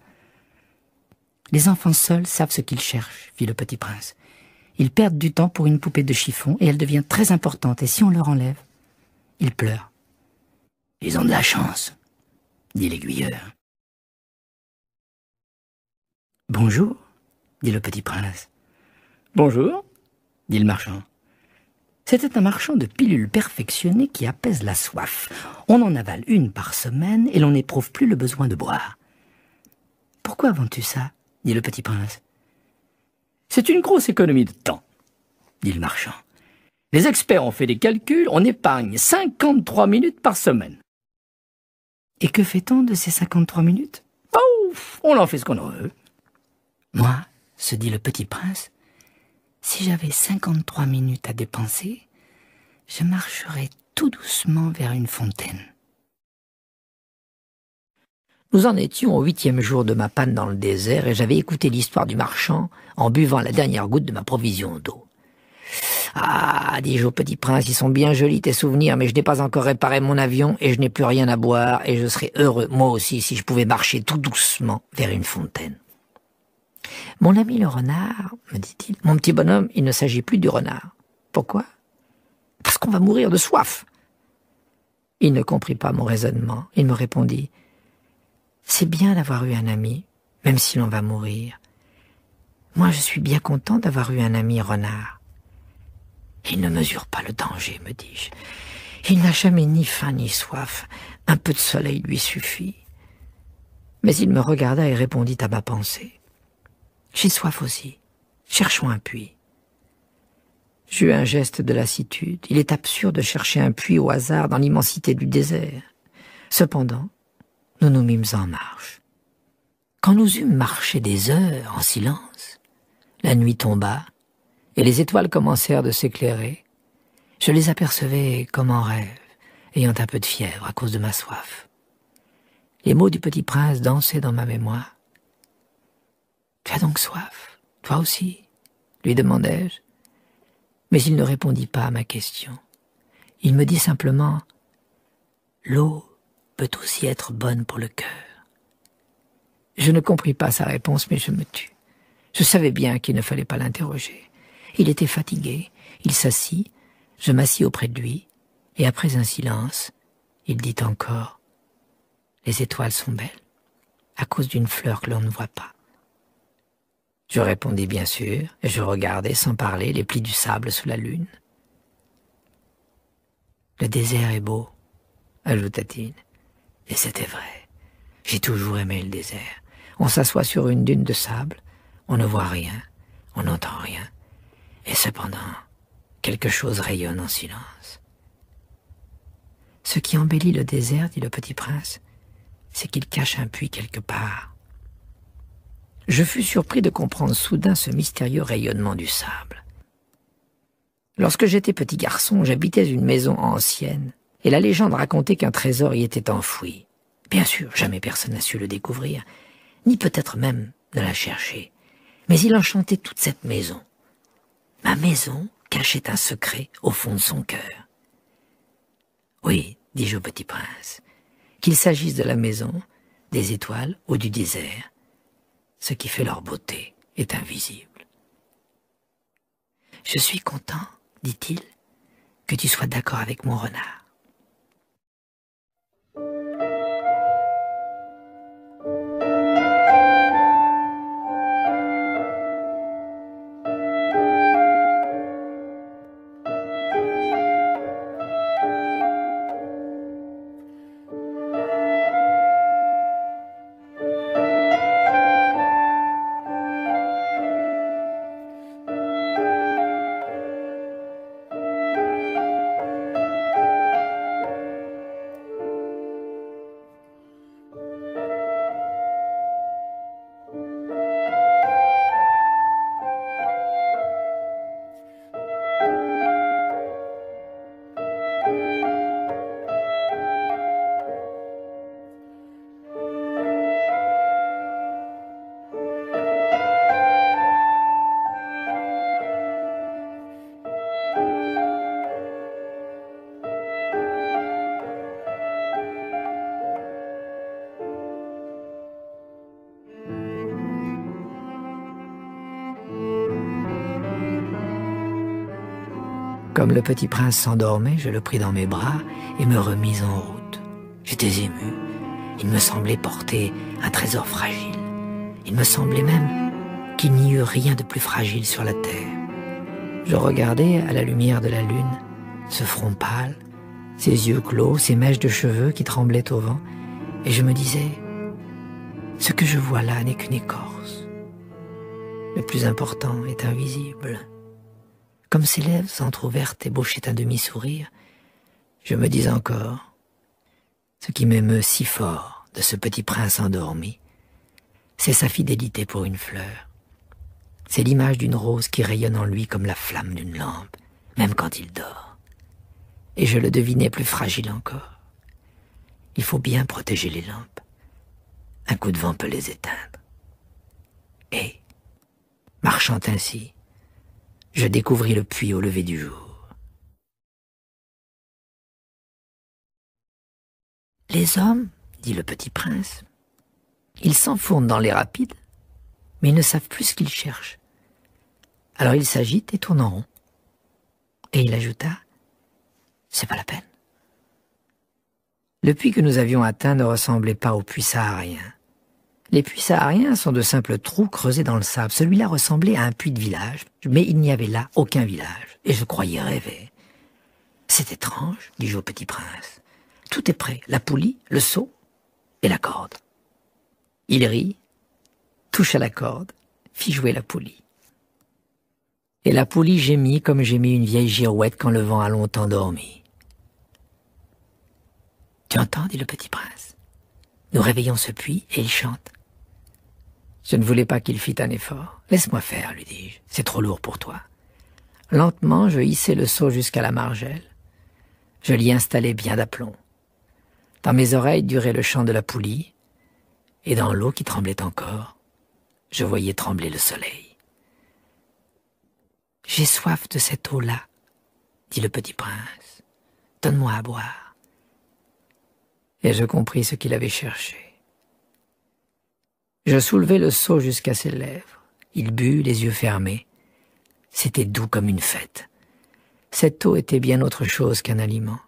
Speaker 1: Les enfants seuls savent ce qu'ils cherchent, » fit le petit prince. « Ils perdent du temps pour une poupée de chiffon, et elle devient très importante, et si on leur enlève, ils pleurent. »« Ils ont de la chance, » dit l'aiguilleur. « Bonjour, » dit le petit prince. Bonjour, dit le marchand. C'était un marchand de pilules perfectionnées qui apaisent la soif. On en avale une par semaine et l'on n'éprouve plus le besoin de boire. « Pourquoi vends-tu ça ?» dit le petit prince. « C'est une grosse économie de temps, » dit le marchand. « Les experts ont fait des calculs, on épargne 53 minutes par semaine. » « Et que fait-on de ces 53 minutes ?»« Oh, on en fait ce qu'on en veut. » Moi, se dit le petit prince, si j'avais 53 minutes à dépenser, je marcherais tout doucement vers une fontaine. Nous en étions au 8e jour de ma panne dans le désert et j'avais écouté l'histoire du marchand en buvant la dernière goutte de ma provision d'eau. « Ah, dis-je au petit prince, ils sont bien jolis tes souvenirs, mais je n'ai pas encore réparé mon avion et je n'ai plus rien à boire et je serais heureux, moi aussi, si je pouvais marcher tout doucement vers une fontaine. » « Mon ami le renard, me dit-il, mon petit bonhomme, il ne s'agit plus du renard. Pourquoi ? Parce qu'on va mourir de soif. » Il ne comprit pas mon raisonnement. Il me répondit, « C'est bien d'avoir eu un ami, même si l'on va mourir. Moi, je suis bien content d'avoir eu un ami renard. » Il ne mesure pas le danger, me dis-je. Il n'a jamais ni faim ni soif. Un peu de soleil lui suffit. Mais il me regarda et répondit à ma pensée. J'ai soif aussi. Cherchons un puits. J'eus un geste de lassitude. Il est absurde de chercher un puits au hasard dans l'immensité du désert. Cependant, nous nous mîmes en marche. Quand nous eûmes marché des heures en silence, la nuit tomba et les étoiles commencèrent de s'éclairer. Je les apercevais comme en rêve, ayant un peu de fièvre à cause de ma soif. Les mots du petit prince dansaient dans ma mémoire. « Tu as donc soif, toi aussi ?» lui demandai-je. Mais il ne répondit pas à ma question. Il me dit simplement « L'eau peut aussi être bonne pour le cœur. » Je ne compris pas sa réponse, mais je me tus. Je savais bien qu'il ne fallait pas l'interroger. Il était fatigué, il s'assit, je m'assis auprès de lui, et après un silence, il dit encore « Les étoiles sont belles, à cause d'une fleur que l'on ne voit pas. » Je répondis bien sûr, et je regardais sans parler les plis du sable sous la lune. « Le désert est beau, » ajouta-t-il. Et c'était vrai. J'ai toujours aimé le désert. On s'assoit sur une dune de sable, on ne voit rien, on n'entend rien, et cependant, quelque chose rayonne en silence. Ce qui embellit le désert, dit le petit prince, c'est qu'il cache un puits quelque part. Je fus surpris de comprendre soudain ce mystérieux rayonnement du sable. Lorsque j'étais petit garçon, j'habitais une maison ancienne, et la légende racontait qu'un trésor y était enfoui. Bien sûr, jamais personne n'a su le découvrir, ni peut-être même de la chercher. Mais il enchantait toute cette maison. Ma maison cachait un secret au fond de son cœur. Oui, dis-je au petit prince, qu'il s'agisse de la maison, des étoiles ou du désert, ce qui fait leur beauté est invisible. « Je suis content, dit-il, que tu sois d'accord avec mon renard. » Comme le petit prince s'endormait, je le pris dans mes bras et me remis en route. J'étais ému. Il me semblait porter un trésor fragile. Il me semblait même qu'il n'y eût rien de plus fragile sur la terre. Je regardais à la lumière de la lune, ce front pâle, ses yeux clos, ses mèches de cheveux qui tremblaient au vent, et je me disais, ce que je vois là n'est qu'une écorce. Le plus important est invisible. Comme ses lèvres entr'ouvertes ébauchaient un demi-sourire, je me dis encore, ce qui m'émeut si fort de ce petit prince endormi, c'est sa fidélité pour une fleur. C'est l'image d'une rose qui rayonne en lui comme la flamme d'une lampe, même quand il dort. Et je le devinais plus fragile encore. Il faut bien protéger les lampes. Un coup de vent peut les éteindre. Et, marchant ainsi, je découvris le puits au lever du jour. Les hommes, dit le petit prince, ils s'enfournent dans les rapides, mais ils ne savent plus ce qu'ils cherchent. Alors ils s'agitent et tournent en rond. Et il ajouta, c'est pas la peine. Le puits que nous avions atteint ne ressemblait pas au puits saharien. Les puits sahariens sont de simples trous creusés dans le sable. Celui-là ressemblait à un puits de village, mais il n'y avait là aucun village, et je croyais rêver. C'est étrange, dis-je au petit prince. Tout est prêt, la poulie, le seau et la corde. Il rit, toucha la corde, fit jouer la poulie. Et la poulie gémit comme gémit une vieille girouette quand le vent a longtemps dormi. Tu entends, dit le petit prince. Nous réveillons ce puits et il chante. Je ne voulais pas qu'il fît un effort. Laisse-moi faire, lui dis-je. C'est trop lourd pour toi. Lentement, je hissai le seau jusqu'à la margelle. Je l'y installai bien d'aplomb. Dans mes oreilles durait le chant de la poulie, et dans l'eau qui tremblait encore, je voyais trembler le soleil. « J'ai soif de cette eau-là, » dit le petit prince. « Donne-moi à boire. » Et je compris ce qu'il avait cherché. Je soulevai le seau jusqu'à ses lèvres. Il but, les yeux fermés. C'était doux comme une fête. Cette eau était bien autre chose qu'un aliment.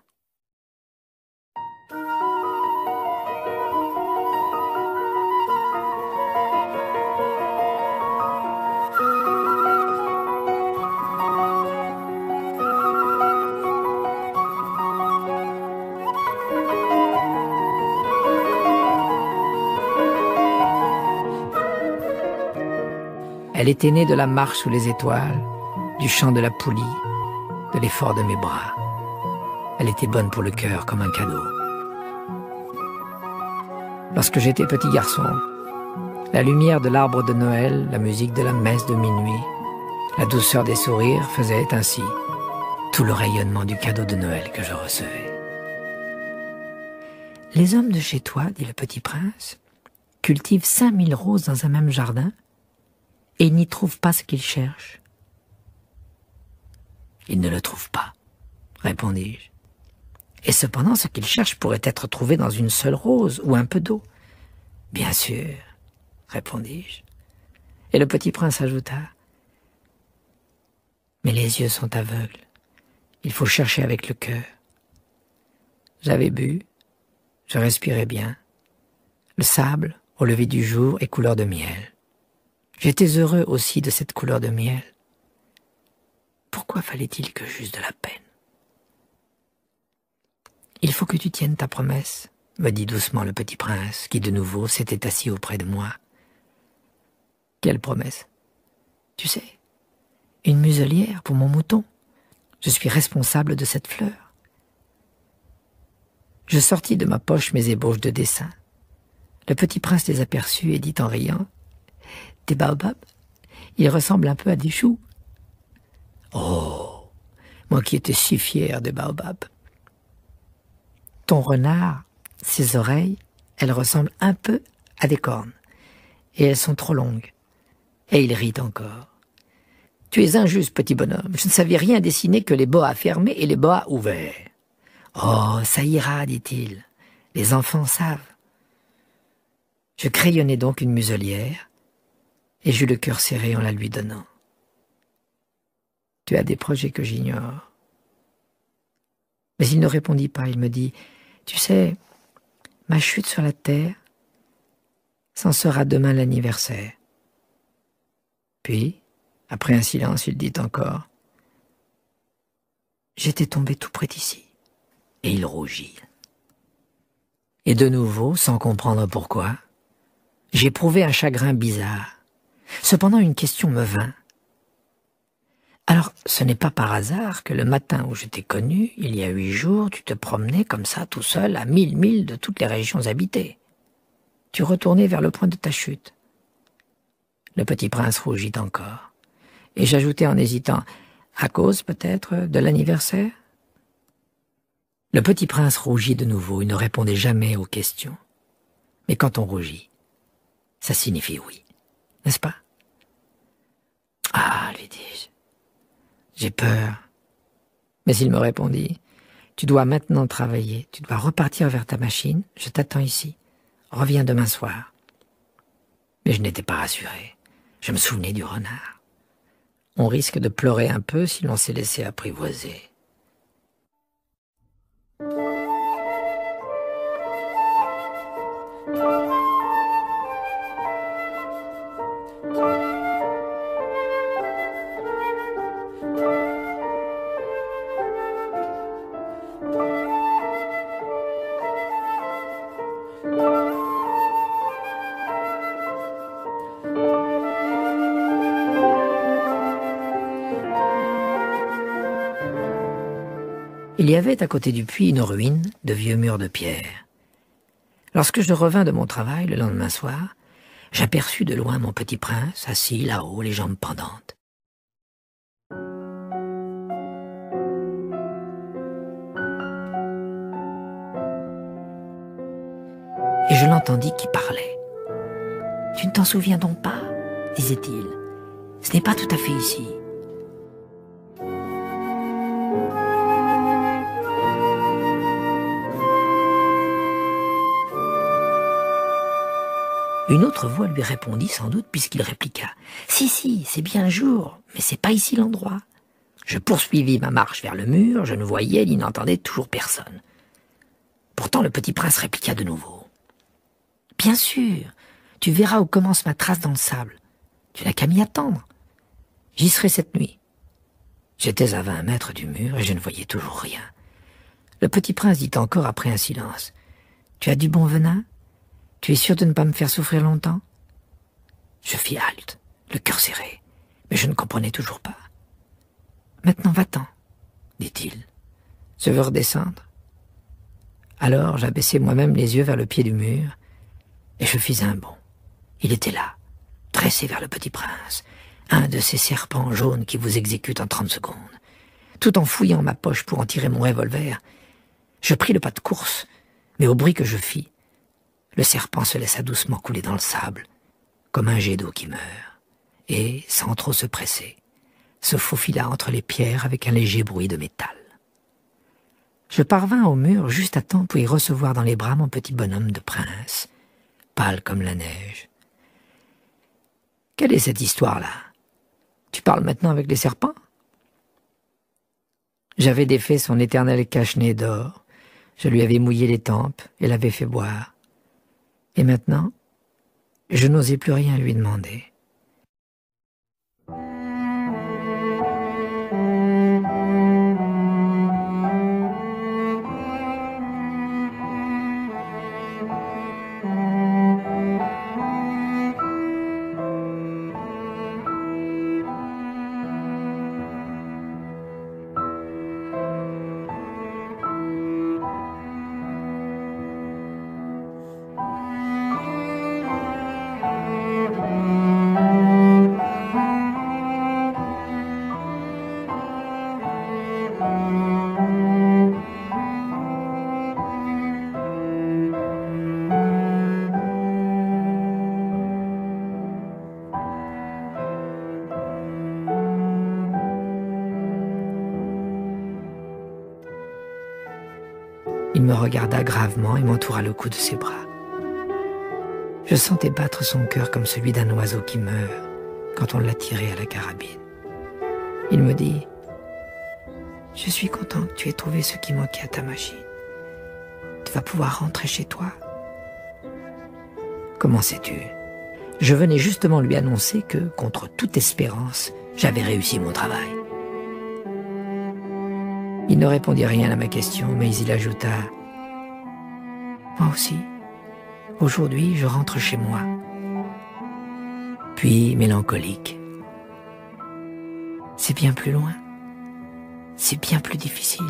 Speaker 1: Elle était née de la marche sous les étoiles, du chant de la poulie, de l'effort de mes bras. Elle était bonne pour le cœur comme un cadeau. Lorsque j'étais petit garçon, la lumière de l'arbre de Noël, la musique de la messe de minuit, la douceur des sourires faisaient ainsi tout le rayonnement du cadeau de Noël que je recevais. Les hommes de chez toi, dit le petit prince, cultivent 5000 roses dans un même jardin, et ils n'y trouvent pas ce qu'ils cherchent. Ils ne le trouvent pas, répondis-je. Et cependant, ce qu'ils cherchent pourrait être trouvé dans une seule rose ou un peu d'eau. Bien sûr, répondis-je. Et le petit prince ajouta, mais les yeux sont aveugles. Il faut chercher avec le cœur. J'avais bu, je respirais bien. Le sable, au lever du jour, est couleur de miel. J'étais heureux aussi de cette couleur de miel. Pourquoi fallait-il que j'eusse de la peine? Il faut que tu tiennes ta promesse, me dit doucement le petit prince, qui de nouveau s'était assis auprès de moi. Quelle promesse? Tu sais, une muselière pour mon mouton. Je suis responsable de cette fleur. Je sortis de ma poche mes ébauches de dessin. Le petit prince les aperçut et dit en riant, « Des baobabs, ils ressemblent un peu à des choux. » Oh, moi qui étais si fier des baobabs. Ton renard, ses oreilles, elles ressemblent un peu à des cornes, et elles sont trop longues. Et il rit encore. Tu es injuste, petit bonhomme. Je ne savais rien dessiner que les boas fermés et les boas ouverts. Oh, ça ira, dit-il. Les enfants savent. Je crayonnai donc une muselière, et j'eus le cœur serré en la lui donnant. Tu as des projets que j'ignore. Mais il ne répondit pas, il me dit, tu sais, ma chute sur la terre, c'en sera demain l'anniversaire. Puis, après un silence, il dit encore, j'étais tombé tout près d'ici. Et il rougit. Et de nouveau, sans comprendre pourquoi, j'éprouvais un chagrin bizarre. Cependant, une question me vint. Alors, ce n'est pas par hasard que le matin où je t'ai connu, il y a 8 jours, tu te promenais comme ça, tout seul, à 1000 milles de toutes les régions habitées. Tu retournais vers le point de ta chute. Le petit prince rougit encore. Et j'ajoutai en hésitant, à cause peut-être de l'anniversaire? Le petit prince rougit de nouveau, il ne répondait jamais aux questions. Mais quand on rougit, ça signifie oui, n'est-ce pas? Ah, lui dis-je, j'ai peur. Mais il me répondit, tu dois maintenant travailler, tu dois repartir vers ta machine, je t'attends ici, reviens demain soir. Mais je n'étais pas rassuré, je me souvenais du renard. On risque de pleurer un peu si l'on s'est laissé apprivoiser. Il y avait à côté du puits une ruine de vieux murs de pierre. Lorsque je revins de mon travail le lendemain soir, j'aperçus de loin mon petit prince assis là-haut, les jambes pendantes. Et je l'entendis qui parlait. « Tu ne t'en souviens donc pas ?» disait-il. « Ce n'est pas tout à fait ici. » Une autre voix lui répondit sans doute puisqu'il répliqua « Si, si, c'est bien le jour, mais c'est pas ici l'endroit. » Je poursuivis ma marche vers le mur, je ne voyais ni n'entendais toujours personne. Pourtant le petit prince répliqua de nouveau « Bien sûr, tu verras où commence ma trace dans le sable. Tu n'as qu'à m'y attendre. J'y serai cette nuit. » J'étais à 20 mètres du mur et je ne voyais toujours rien. Le petit prince dit encore après un silence « Tu as du bon venin ? Tu es sûr de ne pas me faire souffrir longtemps ?» Je fis halte, le cœur serré, mais je ne comprenais toujours pas. « Maintenant va-t'en, » dit-il. « Je veux redescendre. » Alors j'abaissai moi-même les yeux vers le pied du mur, et je fis un bond. Il était là, dressé vers le petit prince, un de ces serpents jaunes qui vous exécutent en 30 secondes. Tout en fouillant ma poche pour en tirer mon revolver, je pris le pas de course, mais au bruit que je fis, le serpent se laissa doucement couler dans le sable, comme un jet d'eau qui meurt, et, sans trop se presser, se faufila entre les pierres avec un léger bruit de métal. Je parvins au mur juste à temps pour y recevoir dans les bras mon petit bonhomme de prince, pâle comme la neige. « Quelle est cette histoire-là? Tu parles maintenant avec les serpents ?» J'avais défait son éternel cache-nez d'or, je lui avais mouillé les tempes et l'avais fait boire. Et maintenant, je n'osais plus rien lui demander. Il me regarda gravement et m'entoura le cou de ses bras. Je sentais battre son cœur comme celui d'un oiseau qui meurt quand on l'a tiré à la carabine. Il me dit « Je suis content que tu aies trouvé ce qui manquait à ta machine. Tu vas pouvoir rentrer chez toi. » Comment sais-tu? Je venais justement lui annoncer que, contre toute espérance, j'avais réussi mon travail. Il ne répondit rien à ma question, mais il ajouta « Moi aussi, aujourd'hui je rentre chez moi. » Puis, mélancolique, « C'est bien plus loin, c'est bien plus difficile. »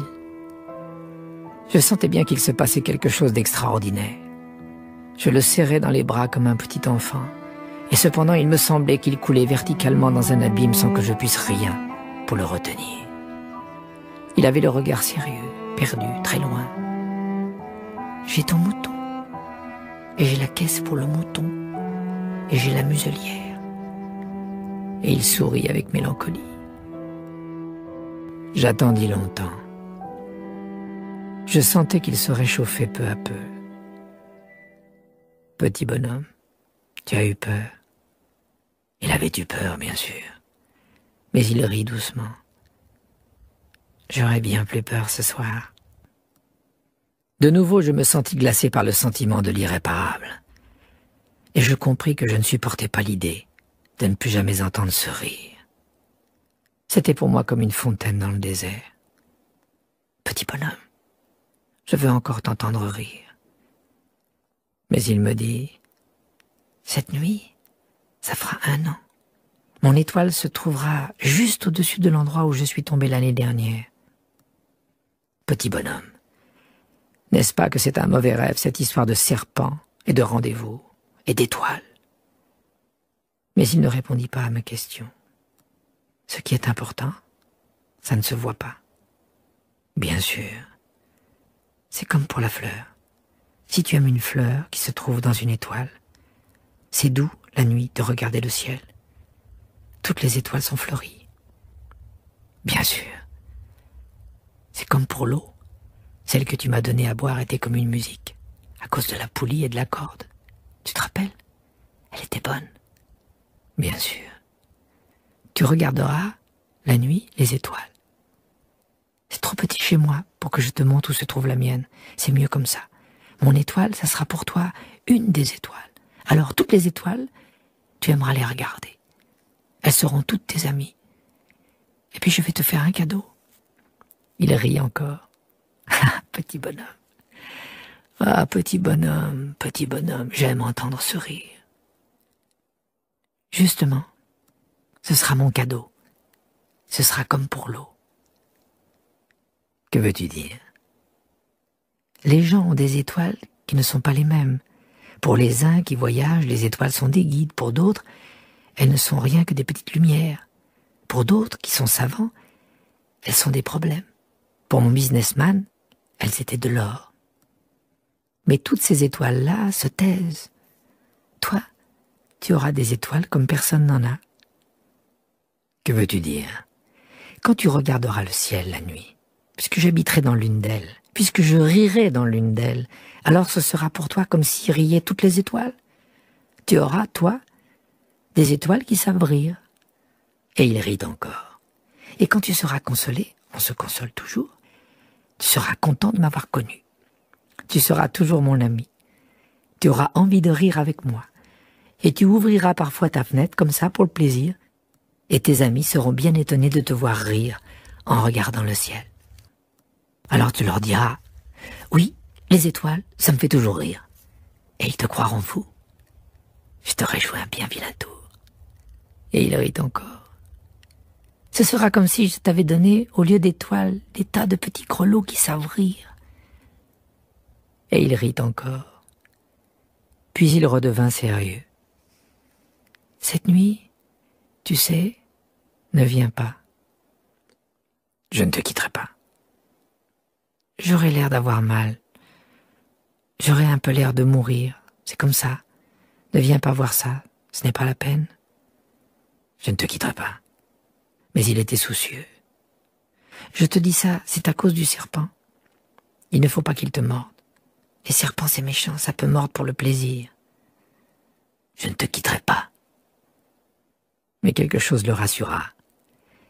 Speaker 1: Je sentais bien qu'il se passait quelque chose d'extraordinaire. Je le serrais dans les bras comme un petit enfant, et cependant il me semblait qu'il coulait verticalement dans un abîme sans que je puisse rien pour le retenir. Il avait le regard sérieux, perdu, très loin. « J'ai ton mouton, et j'ai la caisse pour le mouton, et j'ai la muselière. » Et il sourit avec mélancolie. J'attendis longtemps. Je sentais qu'il se réchauffait peu à peu. « Petit bonhomme, tu as eu peur. » Il avait eu peur, bien sûr, mais il rit doucement. « J'aurais bien plus peur ce soir. » De nouveau, je me sentis glacé par le sentiment de l'irréparable. Et je compris que je ne supportais pas l'idée de ne plus jamais entendre ce rire. C'était pour moi comme une fontaine dans le désert. « Petit bonhomme, je veux encore t'entendre rire. » Mais il me dit, « Cette nuit, ça fera 1 an. Mon étoile se trouvera juste au-dessus de l'endroit où je suis tombé l'année dernière. » Petit bonhomme, n'est-ce pas que c'est un mauvais rêve, cette histoire de serpent et de rendez-vous et d'étoiles? Mais il ne répondit pas à ma question. Ce qui est important, ça ne se voit pas. Bien sûr, c'est comme pour la fleur. Si tu aimes une fleur qui se trouve dans une étoile, c'est doux la nuit de regarder le ciel. Toutes les étoiles sont fleuries. Bien sûr, c'est comme pour l'eau. Celle que tu m'as donnée à boire était comme une musique, à cause de la poulie et de la corde. Tu te rappelles? Elle était bonne. Bien sûr. Tu regarderas, la nuit, les étoiles. C'est trop petit chez moi pour que je te montre où se trouve la mienne. C'est mieux comme ça. Mon étoile, ça sera pour toi une des étoiles. Alors toutes les étoiles, tu aimeras les regarder. Elles seront toutes tes amies. Et puis je vais te faire un cadeau. Il rit encore. Petit bonhomme. Ah, petit bonhomme, j'aime entendre ce rire. Justement, ce sera mon cadeau. Ce sera comme pour l'eau. Que veux-tu dire? Les gens ont des étoiles qui ne sont pas les mêmes. Pour les uns qui voyagent, les étoiles sont des guides. Pour d'autres, elles ne sont rien que des petites lumières. Pour d'autres qui sont savants, elles sont des problèmes. Pour mon businessman, elles étaient de l'or. Mais toutes ces étoiles-là se taisent. Toi, tu auras des étoiles comme personne n'en a. Que veux-tu dire? Quand tu regarderas le ciel la nuit, puisque j'habiterai dans l'une d'elles, puisque je rirai dans l'une d'elles, alors ce sera pour toi comme si riaient toutes les étoiles. Tu auras, toi, des étoiles qui savent rire. Et il rit encore. Et quand tu seras consolé, on se console toujours, tu seras content de m'avoir connu. Tu seras toujours mon ami. Tu auras envie de rire avec moi. Et tu ouvriras parfois ta fenêtre comme ça pour le plaisir. Et tes amis seront bien étonnés de te voir rire en regardant le ciel. Alors tu leur diras, oui, les étoiles, ça me fait toujours rire. Et ils te croiront fou. Je t'aurai joué un bien vilain tour. Et il rit encore. Ce sera comme si je t'avais donné, au lieu d'étoiles, des tas de petits grelots qui savent rire. Et il rit encore. Puis il redevint sérieux. Cette nuit, tu sais, ne viens pas. Je ne te quitterai pas. J'aurai l'air d'avoir mal. J'aurai un peu l'air de mourir. C'est comme ça. Ne viens pas voir ça. Ce n'est pas la peine. Je ne te quitterai pas. Mais il était soucieux. Je te dis ça, c'est à cause du serpent. Il ne faut pas qu'il te morde. Les serpents, c'est méchant, ça peut mordre pour le plaisir. Je ne te quitterai pas. Mais quelque chose le rassura.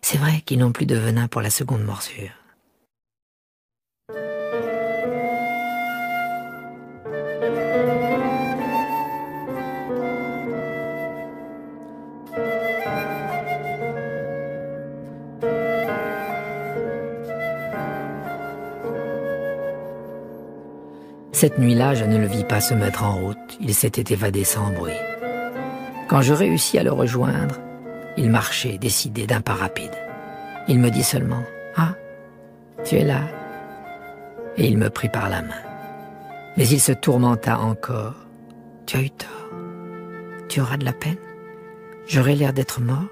Speaker 1: C'est vrai qu'ils n'ont plus de venin pour la seconde morsure. Cette nuit-là, je ne le vis pas se mettre en route. Il s'était évadé sans bruit. Quand je réussis à le rejoindre, il marchait, décidé, d'un pas rapide. Il me dit seulement « Ah, tu es là ?» Et il me prit par la main. Mais il se tourmenta encore. « Tu as eu tort. Tu auras de la peine. J'aurai l'air d'être mort.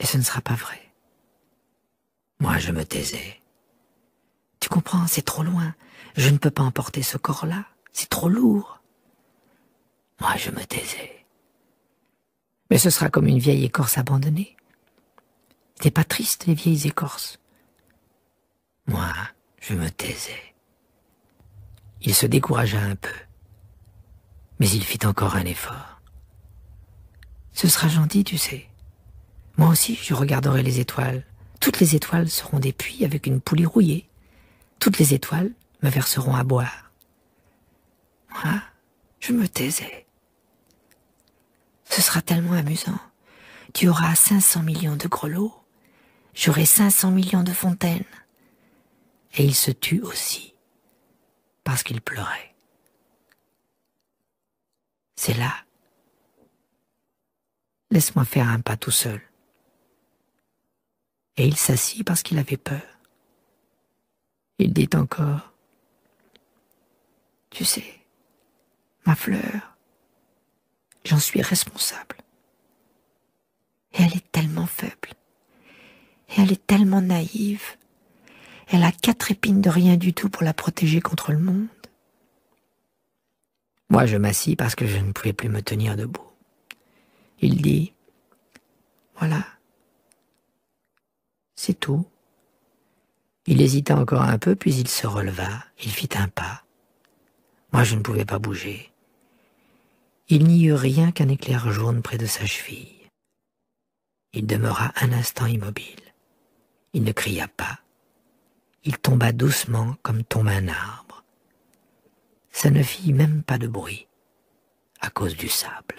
Speaker 1: Et ce ne sera pas vrai. » Moi, je me taisais. « Tu comprends, c'est trop loin. Je ne peux pas emporter ce corps-là. C'est trop lourd. » Moi, je me taisais. « Mais ce sera comme une vieille écorce abandonnée. T'es pas triste, les vieilles écorces. » Moi, je me taisais. Il se découragea un peu. Mais il fit encore un effort. « Ce sera gentil, tu sais. Moi aussi, je regarderai les étoiles. Toutes les étoiles seront des puits avec une poulie rouillée. Toutes les étoiles me verseront à boire. » Moi, je me taisais. « Ce sera tellement amusant. Tu auras 500 millions de grelots. J'aurai 500 millions de fontaines. » Et il se tut aussi, parce qu'il pleurait. C'est là. Laisse-moi faire un pas tout seul. Et il s'assit parce qu'il avait peur. Il dit encore, « Tu sais, ma fleur, j'en suis responsable. Et elle est tellement faible. Et elle est tellement naïve. Elle a 4 épines de rien du tout pour la protéger contre le monde. » Moi, je m'assis parce que je ne pouvais plus me tenir debout. Il dit, « Voilà, c'est tout. » Il hésita encore un peu, puis il se releva, il fit un pas. Moi, je ne pouvais pas bouger. Il n'y eut rien qu'un éclair jaune près de sa cheville. Il demeura un instant immobile. Il ne cria pas. Il tomba doucement comme tombe un arbre. Ça ne fit même pas de bruit, à cause du sable.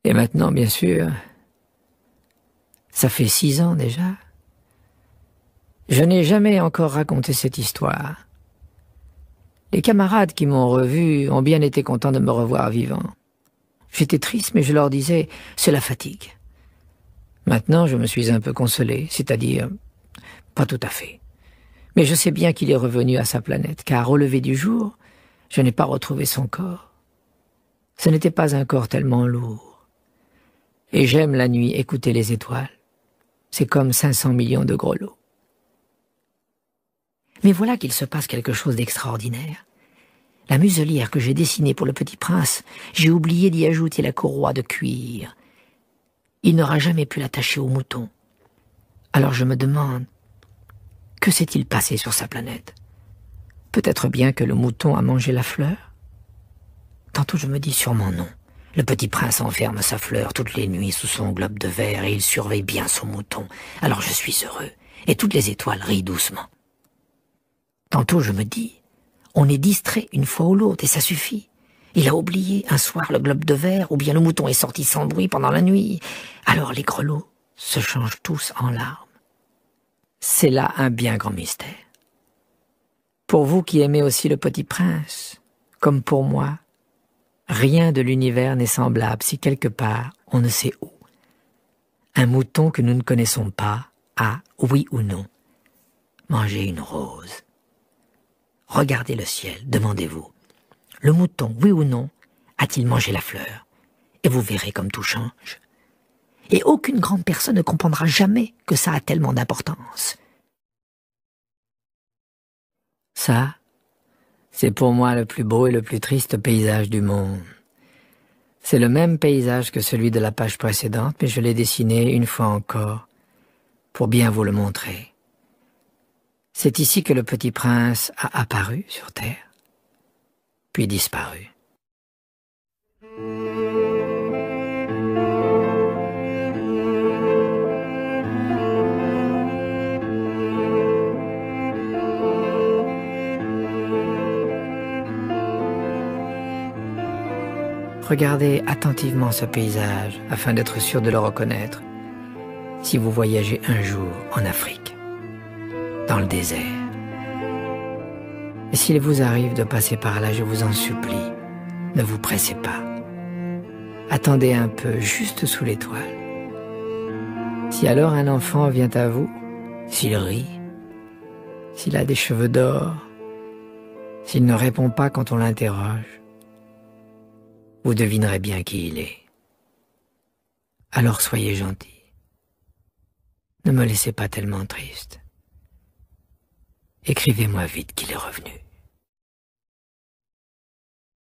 Speaker 1: Et maintenant, bien sûr, ça fait 6 ans déjà. Je n'ai jamais encore raconté cette histoire. Les camarades qui m'ont revu ont bien été contents de me revoir vivant. J'étais triste, mais je leur disais, c'est la fatigue. Maintenant, je me suis un peu consolé, c'est-à-dire, pas tout à fait. Mais je sais bien qu'il est revenu à sa planète, car au lever du jour, je n'ai pas retrouvé son corps. Ce n'était pas un corps tellement lourd. Et j'aime la nuit écouter les étoiles. C'est comme 500 millions de grelots. Mais voilà qu'il se passe quelque chose d'extraordinaire. La muselière que j'ai dessinée pour le petit prince, j'ai oublié d'y ajouter la courroie de cuir. Il n'aura jamais pu l'attacher au mouton. Alors je me demande, que s'est-il passé sur sa planète? Peut-être bien que le mouton a mangé la fleur? Tantôt je me dis sûrement non. Le petit prince enferme sa fleur toutes les nuits sous son globe de verre et il surveille bien son mouton. Alors je suis heureux, et toutes les étoiles rient doucement. Tantôt je me dis, on est distrait une fois ou l'autre et ça suffit. Il a oublié un soir le globe de verre ou bien le mouton est sorti sans bruit pendant la nuit. Alors les grelots se changent tous en larmes. C'est là un bien grand mystère. Pour vous qui aimez aussi le petit prince, comme pour moi, rien de l'univers n'est semblable si quelque part, on ne sait où. Un mouton que nous ne connaissons pas a, oui ou non, mangé une rose. Regardez le ciel, demandez-vous. Le mouton, oui ou non, a-t-il mangé la fleur? Et vous verrez comme tout change. Et aucune grande personne ne comprendra jamais que ça a tellement d'importance. Ça, c'est pour moi le plus beau et le plus triste paysage du monde. C'est le même paysage que celui de la page précédente, mais je l'ai dessiné une fois encore, pour bien vous le montrer. C'est ici que le petit prince a apparu sur terre, puis disparu. Regardez attentivement ce paysage afin d'être sûr de le reconnaître si vous voyagez un jour en Afrique, dans le désert. Et s'il vous arrive de passer par là, je vous en supplie, ne vous pressez pas. Attendez un peu, juste sous l'étoile. Si alors un enfant vient à vous, s'il rit, s'il a des cheveux d'or, s'il ne répond pas quand on l'interroge, vous devinerez bien qui il est. Alors soyez gentil. Ne me laissez pas tellement triste. Écrivez-moi vite qu'il est revenu.